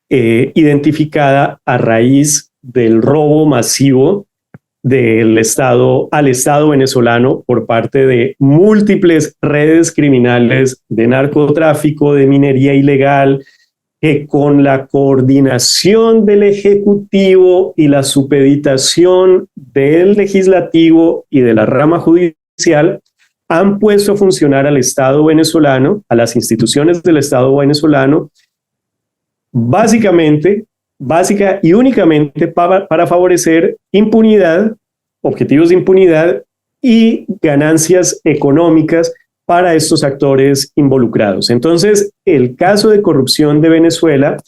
identificada a raíz del robo masivo del Estado al Estado venezolano por parte de múltiples redes criminales de narcotráfico, de minería ilegal, que con la coordinación del Ejecutivo y la supeditación del Legislativo y de la rama judicial han puesto a funcionar al Estado venezolano, a las instituciones del Estado venezolano, básica y únicamente para favorecer impunidad, objetivos de impunidad y ganancias económicas para estos actores involucrados. Entonces, el caso de corrupción de Venezuela,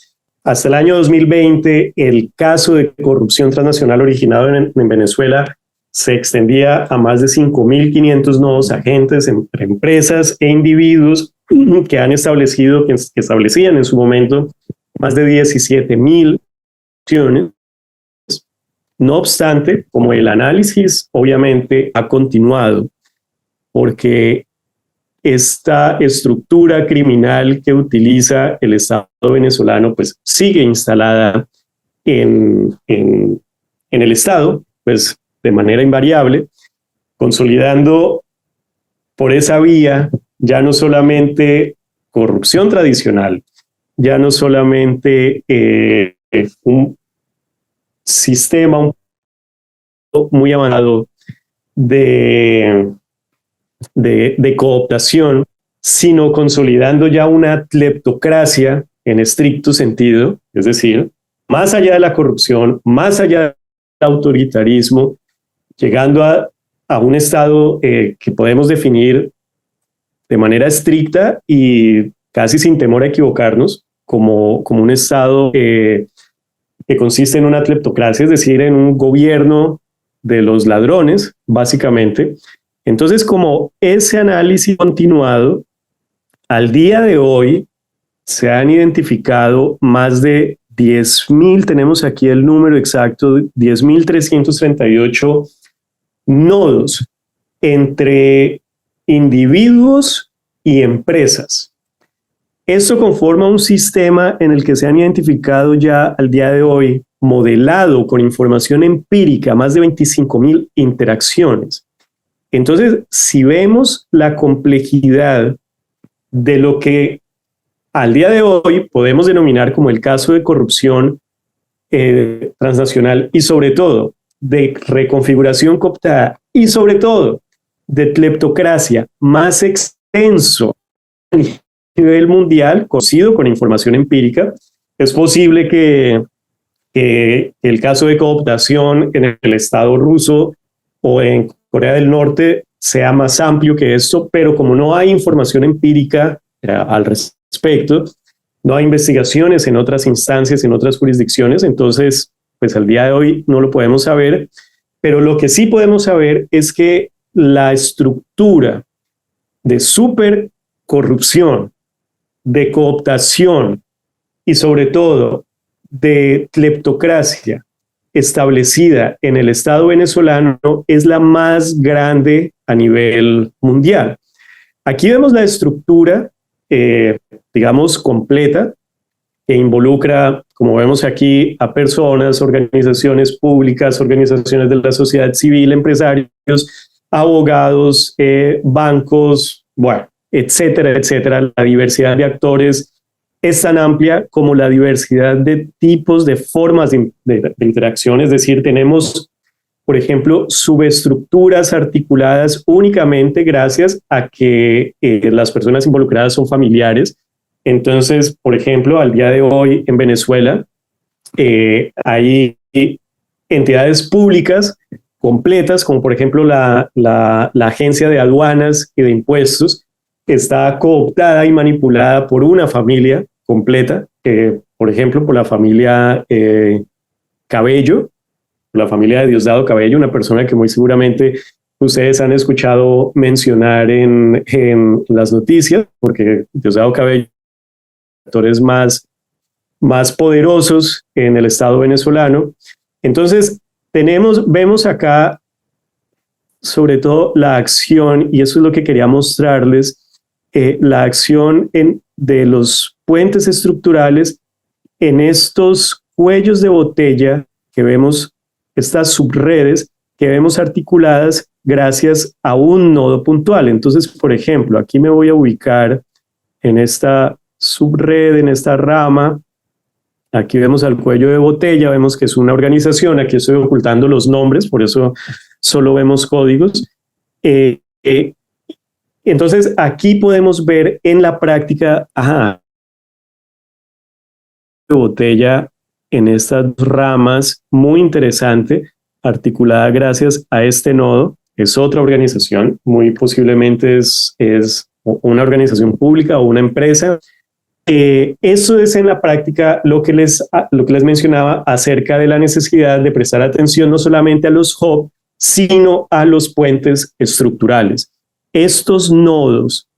hasta el año 2020, el caso de corrupción transnacional originado en Venezuela se extendía a más de 5.500 nuevos agentes, entre empresas e individuos que han establecido, que establecían en su momento más de 17.000 acciones. No obstante, como el análisis obviamente ha continuado, porque esta estructura criminal que utiliza el Estado venezolano pues sigue instalada en el Estado, pues de manera invariable, consolidando por esa vía ya no solamente corrupción tradicional, ya no solamente un sistema muy avanzado de cooptación, sino consolidando ya una cleptocracia en estricto sentido, es decir, más allá de la corrupción, más allá del autoritarismo, llegando a un estado que podemos definir de manera estricta y casi sin temor a equivocarnos, como un estado que consiste en una cleptocracia, es decir, en un gobierno de los ladrones, básicamente. Entonces, como ese análisis continuado, al día de hoy se han identificado más de 10.000, tenemos aquí el número exacto, 10.338 nodos entre individuos y empresas. Esto conforma un sistema en el que se han identificado ya al día de hoy, modelado con información empírica, más de 25.000 interacciones. Entonces, si vemos la complejidad de lo que al día de hoy podemos denominar como el caso de corrupción transnacional y sobre todo de reconfiguración cooptada y sobre todo de cleptocracia más extenso a nivel mundial, conocido con información empírica, es posible que el caso de cooptación en el Estado ruso o en Corea del Norte sea más amplio que esto, pero como no hay información empírica al respecto, no hay investigaciones en otras instancias, en otras jurisdicciones, entonces, pues al día de hoy no lo podemos saber, pero lo que sí podemos saber es que la estructura de supercorrupción, de cooptación y sobre todo de cleptocracia establecida en el Estado venezolano es la más grande a nivel mundial. Aquí vemos la estructura, digamos, completa, que involucra, como vemos aquí, a personas, organizaciones públicas, organizaciones de la sociedad civil, empresarios, abogados, bancos, bueno, etcétera, etcétera. La diversidad de actores es tan amplia como la diversidad de tipos, de formas de interacción. Es decir, tenemos, por ejemplo, subestructuras articuladas únicamente gracias a que las personas involucradas son familiares. Entonces, por ejemplo, al día de hoy en Venezuela hay entidades públicas completas, como por ejemplo la Agencia de Aduanas y de Impuestos, que está cooptada y manipulada por una familia completa, por ejemplo, por la familia Cabello, la familia de Diosdado Cabello, una persona que muy seguramente ustedes han escuchado mencionar en las noticias, porque Diosdado Cabello actores más poderosos en el Estado venezolano. Entonces, vemos acá sobre todo la acción, y eso es lo que quería mostrarles, la acción de los puentes estructurales en estos cuellos de botella que vemos, estas subredes que vemos articuladas gracias a un nodo puntual. Entonces, por ejemplo, aquí me voy a ubicar en esta subred, en esta rama. Aquí vemos al cuello de botella, vemos que es una organización. Aquí estoy ocultando los nombres, por eso solo vemos códigos. Entonces, aquí podemos ver en la práctica, de botella en estas ramas, muy interesante, articulada gracias a este nodo. Es otra organización, muy posiblemente es una organización pública o una empresa. Eso es en la práctica lo que les mencionaba acerca de la necesidad de prestar atención no solamente a los hubs, sino a los puentes estructurales. Estos nodos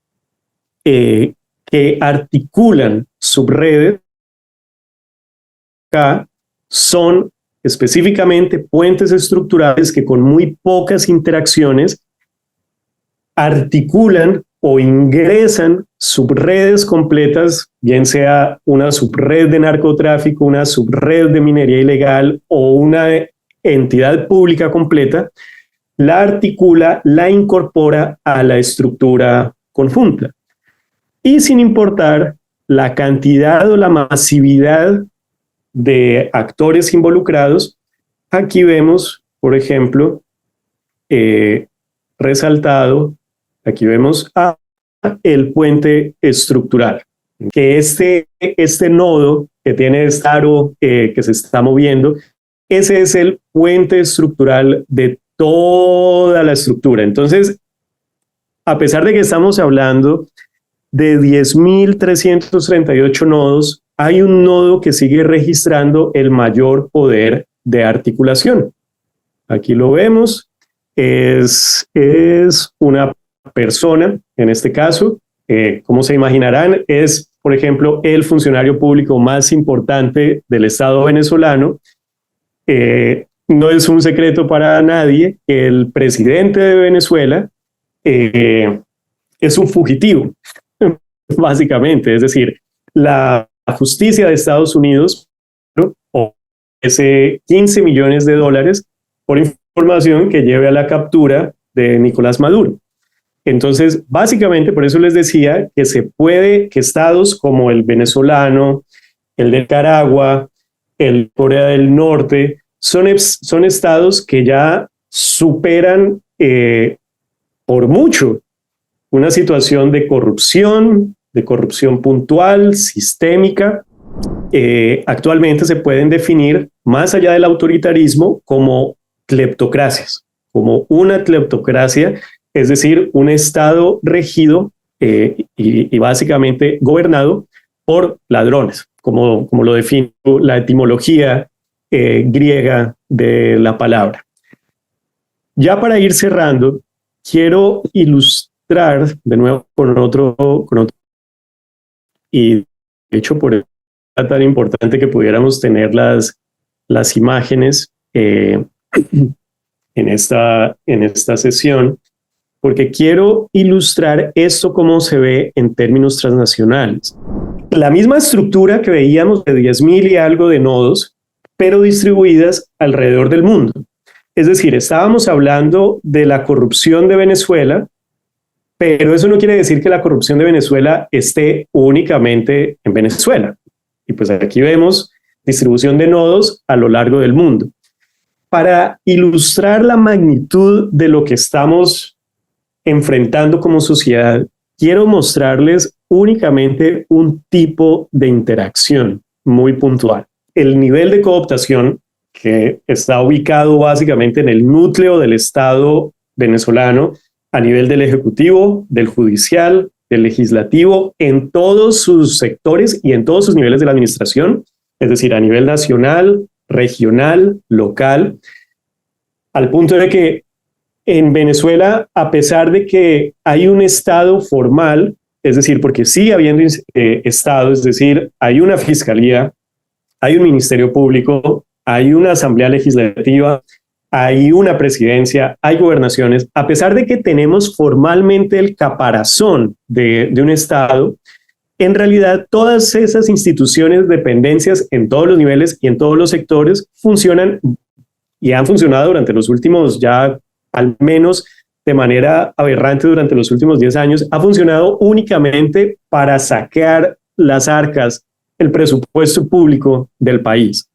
que articulan subredes acá son específicamente puentes estructurales que con muy pocas interacciones articulan o ingresan subredes completas, bien sea una subred de narcotráfico, una subred de minería ilegal o una entidad pública completa, la articula, la incorpora a la estructura conjunta. Y sin importar la cantidad o la masividad de actores involucrados, aquí vemos, por ejemplo, resaltado, aquí vemos el puente estructural, que este nodo que tiene esta aro que se está moviendo, ese es el puente estructural de toda la estructura. Entonces, a pesar de que estamos hablando de 10.338 nodos, hay un nodo que sigue registrando el mayor poder de articulación. Aquí lo vemos, es una persona, en este caso, como se imaginarán, es, por ejemplo, el funcionario público más importante del Estado venezolano. No es un secreto para nadie que el presidente de Venezuela es un fugitivo, básicamente. Es decir, la justicia de Estados Unidos, ¿no?, ofrece $15 millones por información que lleve a la captura de Nicolás Maduro. Entonces, básicamente, por eso les decía que se puede, que estados como el venezolano, el de Nicaragua, el de Corea del Norte, son estados que ya superan por mucho una situación de corrupción puntual, sistémica. Actualmente se pueden definir, más allá del autoritarismo, como cleptocracias, como una cleptocracia, es decir, un estado regido y básicamente gobernado por ladrones, como lo define la etimología griega de la palabra. Ya para ir cerrando, quiero ilustrar de nuevo con otro y de hecho por eso es tan importante que pudiéramos tener las imágenes en esta sesión, porque quiero ilustrar esto cómo se ve en términos transnacionales. La misma estructura que veíamos de 10.000 y algo de nodos, pero distribuidas alrededor del mundo. Es decir, estábamos hablando de la corrupción de Venezuela, pero eso no quiere decir que la corrupción de Venezuela esté únicamente en Venezuela. Y pues aquí vemos distribución de nodos a lo largo del mundo. Para ilustrar la magnitud de lo que estamos enfrentando como sociedad, quiero mostrarles únicamente un tipo de interacción muy puntual. El nivel de cooptación, que está ubicado básicamente en el núcleo del Estado venezolano, a nivel del Ejecutivo, del Judicial, del Legislativo, en todos sus sectores y en todos sus niveles de la administración, es decir, a nivel nacional, regional, local, al punto de que en Venezuela, a pesar de que hay un Estado formal, es decir, porque sigue habiendo Estado, es decir, hay una fiscalía, hay un ministerio público, hay una asamblea legislativa, hay una presidencia, hay gobernaciones, a pesar de que tenemos formalmente el caparazón de un Estado, en realidad todas esas instituciones, dependencias en todos los niveles y en todos los sectores funcionan y han funcionado durante los últimos ya, al menos de manera aberrante durante los últimos 10 años, ha funcionado únicamente para saquear las arcas, el presupuesto público del país.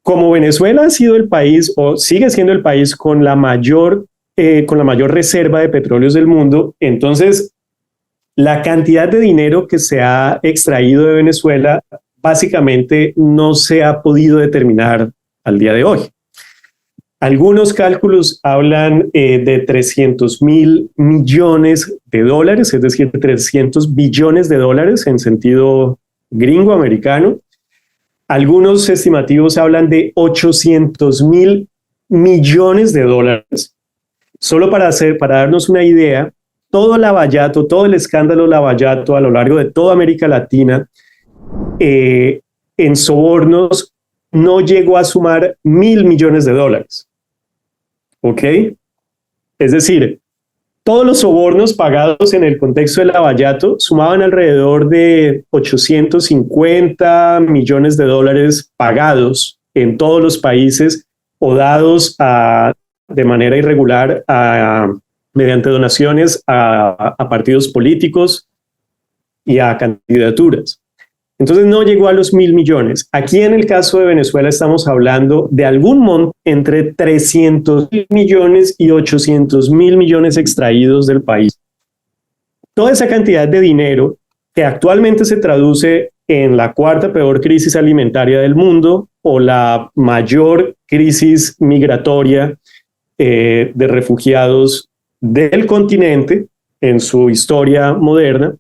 Como Venezuela ha sido el país o sigue siendo el país con la mayor reserva de petróleos del mundo, entonces la cantidad de dinero que se ha extraído de Venezuela básicamente no se ha podido determinar al día de hoy. Algunos cálculos hablan de 300.000 millones de dólares, es decir, 300 billones de dólares en sentido gringo americano. Algunos estimativos hablan de 800.000 millones de dólares. Solo para darnos una idea, todo Lavallato, todo el escándalo Lavallato a lo largo de toda América Latina, en sobornos, no llegó a sumar 1.000 millones de dólares. ¿Ok? Es decir, Todos los sobornos pagados en el contexto del lavallato sumaban alrededor de 850 millones de dólares pagados en todos los países o dados de manera irregular mediante donaciones a partidos políticos y a candidaturas. Entonces no llegó a los 1.000 millones. Aquí en el caso de Venezuela estamos hablando de algún monto entre 300.000 millones y 800.000 millones extraídos del país. Toda esa cantidad de dinero que actualmente se traduce en la cuarta peor crisis alimentaria del mundo o la mayor crisis migratoria de refugiados del continente en su historia moderna,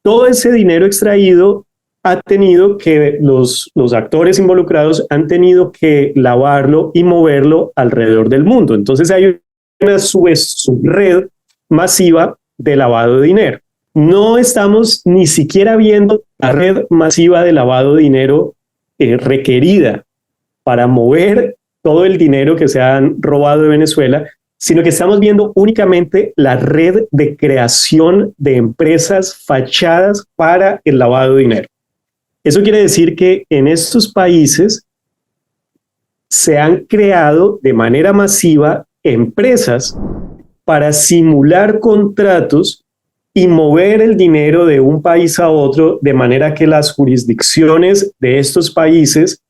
todo ese dinero extraído ha tenido que, los actores involucrados han tenido que lavarlo y moverlo alrededor del mundo. Entonces hay una subred masiva de lavado de dinero. No estamos ni siquiera viendo la red masiva de lavado de dinero requerida para mover todo el dinero que se han robado de Venezuela, sino que estamos viendo únicamente la red de creación de empresas fachadas para el lavado de dinero. Eso quiere decir que en estos países se han creado de manera masiva empresas para simular contratos y mover el dinero de un país a otro de manera que las jurisdicciones de estos países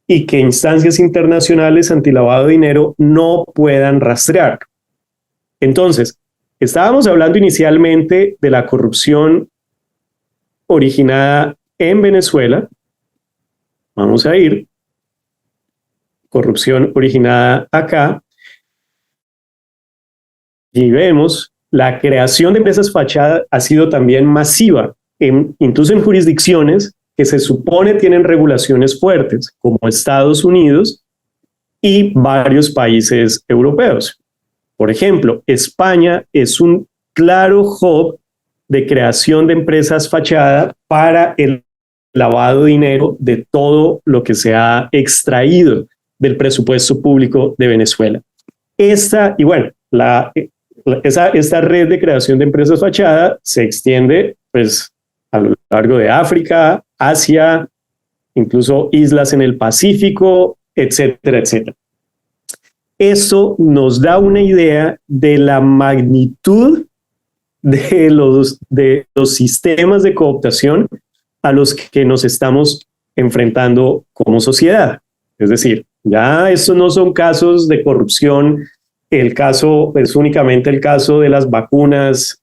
y que instancias internacionales antilavado de dinero no puedan rastrear. Entonces, estábamos hablando inicialmente de la corrupción originada en Venezuela. Vamos a ir. Corrupción originada acá. Y vemos la creación de empresas fachadas ha sido también masiva, incluso en jurisdicciones que se supone tienen regulaciones fuertes, como Estados Unidos y varios países europeos. Por ejemplo, España es un claro hub de creación de empresas fachada para el lavado de dinero de todo lo que se ha extraído del presupuesto público de Venezuela. Esta red de creación de empresas fachada se extiende pues, a lo largo de África, Asia, incluso islas en el Pacífico, etcétera, etcétera. Eso nos da una idea de la magnitud de los sistemas de cooptación a los que nos estamos enfrentando como sociedad. Es decir, ya estos no son casos de corrupción. El caso es únicamente el caso de las vacunas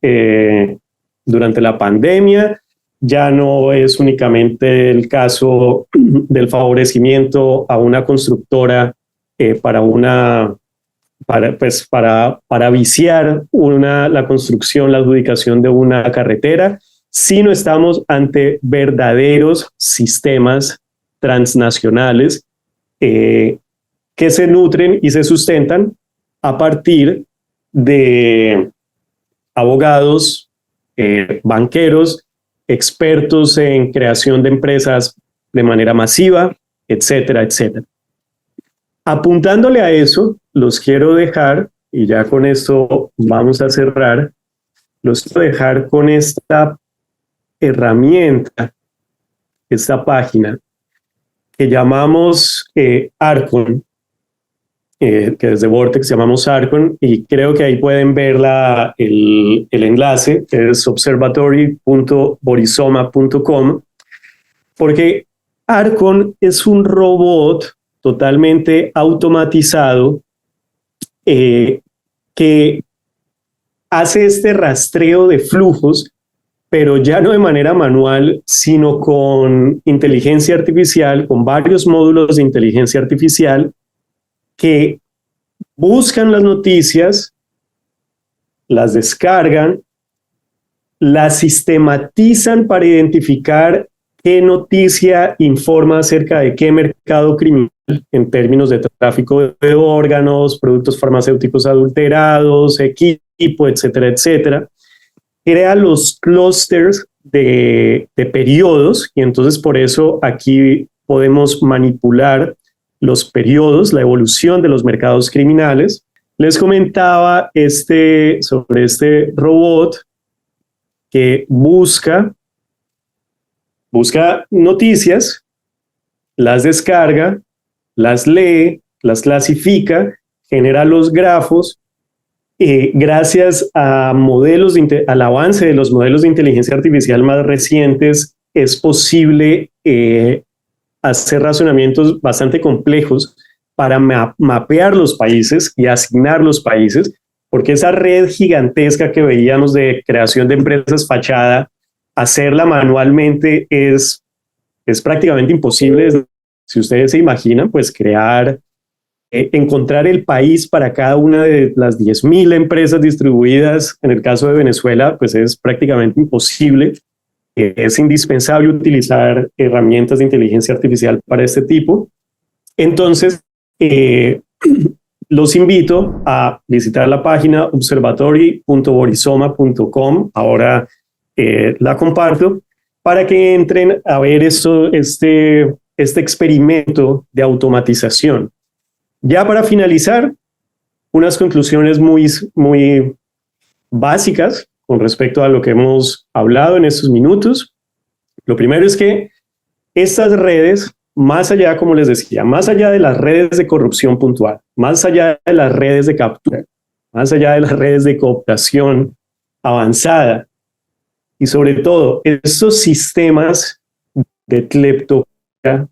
durante la pandemia. Ya no es únicamente el caso del favorecimiento a una constructora para viciar la construcción, la adjudicación de una carretera, sino estamos ante verdaderos sistemas transnacionales que se nutren y se sustentan a partir de abogados, banqueros, expertos en creación de empresas de manera masiva, etcétera, etcétera. Apuntándole a eso, los quiero dejar, y ya con esto vamos a cerrar, los quiero dejar con esta herramienta, esta página que llamamos Arcon, que desde Vortex llamamos Arcon, y creo que ahí pueden ver el enlace, que es observatory.borisoma.com, porque Arcon es un robot totalmente automatizado que hace este rastreo de flujos, pero ya no de manera manual, sino con inteligencia artificial, con varios módulos de inteligencia artificial que buscan las noticias, las descargan, las sistematizan para identificar qué noticia informa acerca de qué mercado criminal en términos de tráfico de órganos, productos farmacéuticos adulterados, equipo, etcétera, etcétera. Crea los clústeres de periodos y entonces por eso aquí podemos manipular los periodos, la evolución de los mercados criminales. les comentaba sobre este robot que busca noticias, las descarga, las lee, las clasifica, genera los grafos. Gracias a al avance de los modelos de inteligencia artificial más recientes, es posible hacer razonamientos bastante complejos para mapear los países y asignar los países, porque esa red gigantesca que veíamos de creación de empresas fachada, hacerla manualmente es prácticamente imposible. Si ustedes se imaginan, pues encontrar el país para cada una de las 10.000 empresas distribuidas, en el caso de Venezuela, pues es prácticamente imposible. Es indispensable utilizar herramientas de inteligencia artificial para este tipo. Entonces, los invito a visitar la página observatory.borisoma.com. Ahora la comparto para que entren a ver este experimento de automatización. Ya para finalizar, unas conclusiones muy básicas con respecto a lo que hemos hablado en estos minutos. Lo primero es que estas redes, más allá, como les decía, más allá de las redes de corrupción puntual, más allá de las redes de captura, más allá de las redes de cooptación avanzada, y sobre todo estos sistemas de cleptocracia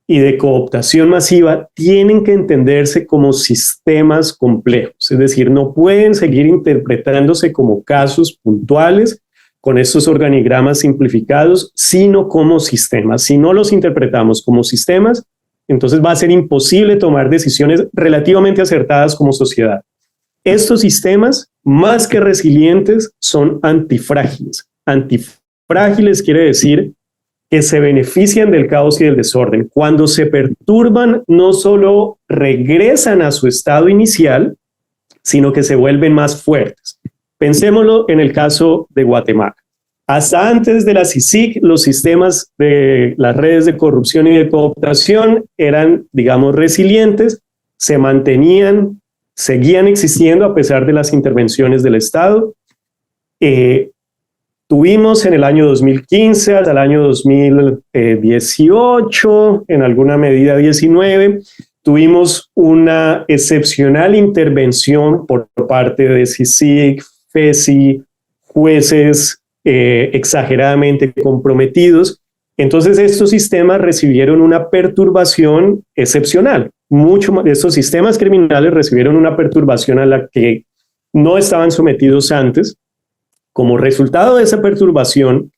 y de cooptación masiva tienen que entenderse como sistemas complejos, es decir, no pueden seguir interpretándose como casos puntuales con estos organigramas simplificados, sino como sistemas. Si no los interpretamos como sistemas, entonces va a ser imposible tomar decisiones relativamente acertadas como sociedad. Estos sistemas, más que resilientes, son antifrágiles. Antifrágiles quiere decir que se benefician del caos y del desorden. Cuando se perturban, no solo regresan a su estado inicial, sino que se vuelven más fuertes. Pensémoslo en el caso de Guatemala. Hasta antes de la CICIG, los sistemas de las redes de corrupción y de cooptación eran, digamos, resilientes, se mantenían, seguían existiendo a pesar de las intervenciones del Estado. Tuvimos en el año 2015 hasta el año 2018, en alguna medida 19, tuvimos una excepcional intervención por parte de CICIG, FESI, jueces exageradamente comprometidos. Entonces estos sistemas recibieron una perturbación excepcional. Muchos de estos sistemas criminales recibieron una perturbación a la que no estaban sometidos antes. Como resultado de esa perturbación,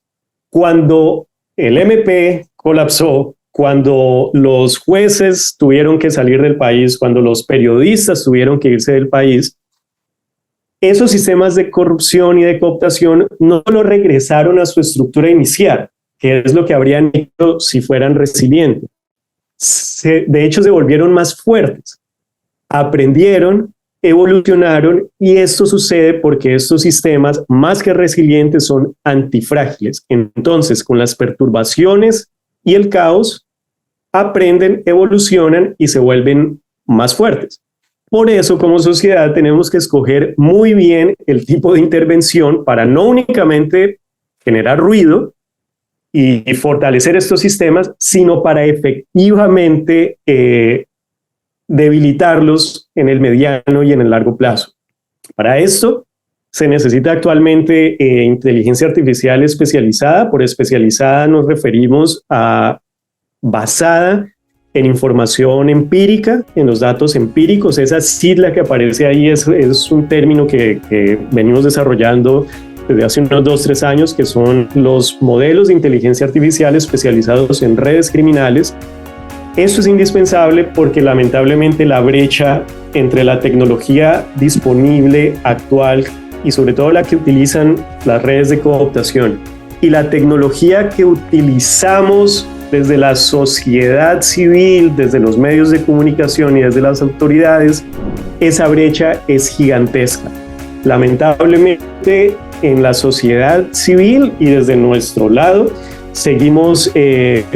cuando el MP colapsó, cuando los jueces tuvieron que salir del país, cuando los periodistas tuvieron que irse del país, esos sistemas de corrupción y de cooptación no lo regresaron a su estructura inicial, que es lo que habrían hecho si fueran resilientes. De hecho, se volvieron más fuertes, aprendieron, evolucionaron, y esto sucede porque estos sistemas, más que resilientes, son antifrágiles. Entonces, con las perturbaciones y el caos, aprenden, evolucionan y se vuelven más fuertes. Por eso, como sociedad, tenemos que escoger muy bien el tipo de intervención para no únicamente generar ruido y fortalecer estos sistemas, sino para efectivamente debilitarlos en el mediano y en el largo plazo. Para esto se necesita actualmente inteligencia artificial especializada. Por especializada nos referimos a basada en información empírica, en los datos empíricos. Esa sigla que aparece ahí es un término que venimos desarrollando desde hace unos 2-3 años, que son los modelos de inteligencia artificial especializados en redes criminales. Esto es indispensable porque lamentablemente la brecha entre la tecnología disponible actual y sobre todo la que utilizan las redes de cooptación y la tecnología que utilizamos desde la sociedad civil, desde los medios de comunicación y desde las autoridades, esa brecha es gigantesca. Lamentablemente en la sociedad civil y desde nuestro lado seguimos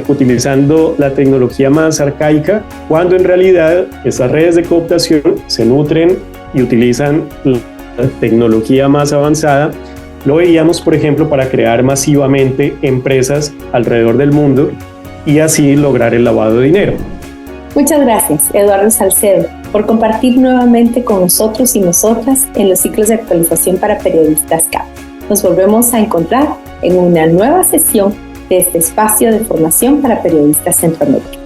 utilizando la tecnología más arcaica, cuando en realidad estas redes de cooptación se nutren y utilizan la tecnología más avanzada. Lo veíamos, por ejemplo, para crear masivamente empresas alrededor del mundo y así lograr el lavado de dinero. Muchas gracias, Eduardo Salcedo, por compartir nuevamente con nosotros y nosotras en los ciclos de actualización para periodistas CAP. Nos volvemos a encontrar en una nueva sesión de este espacio de formación para periodistas Centroamérica.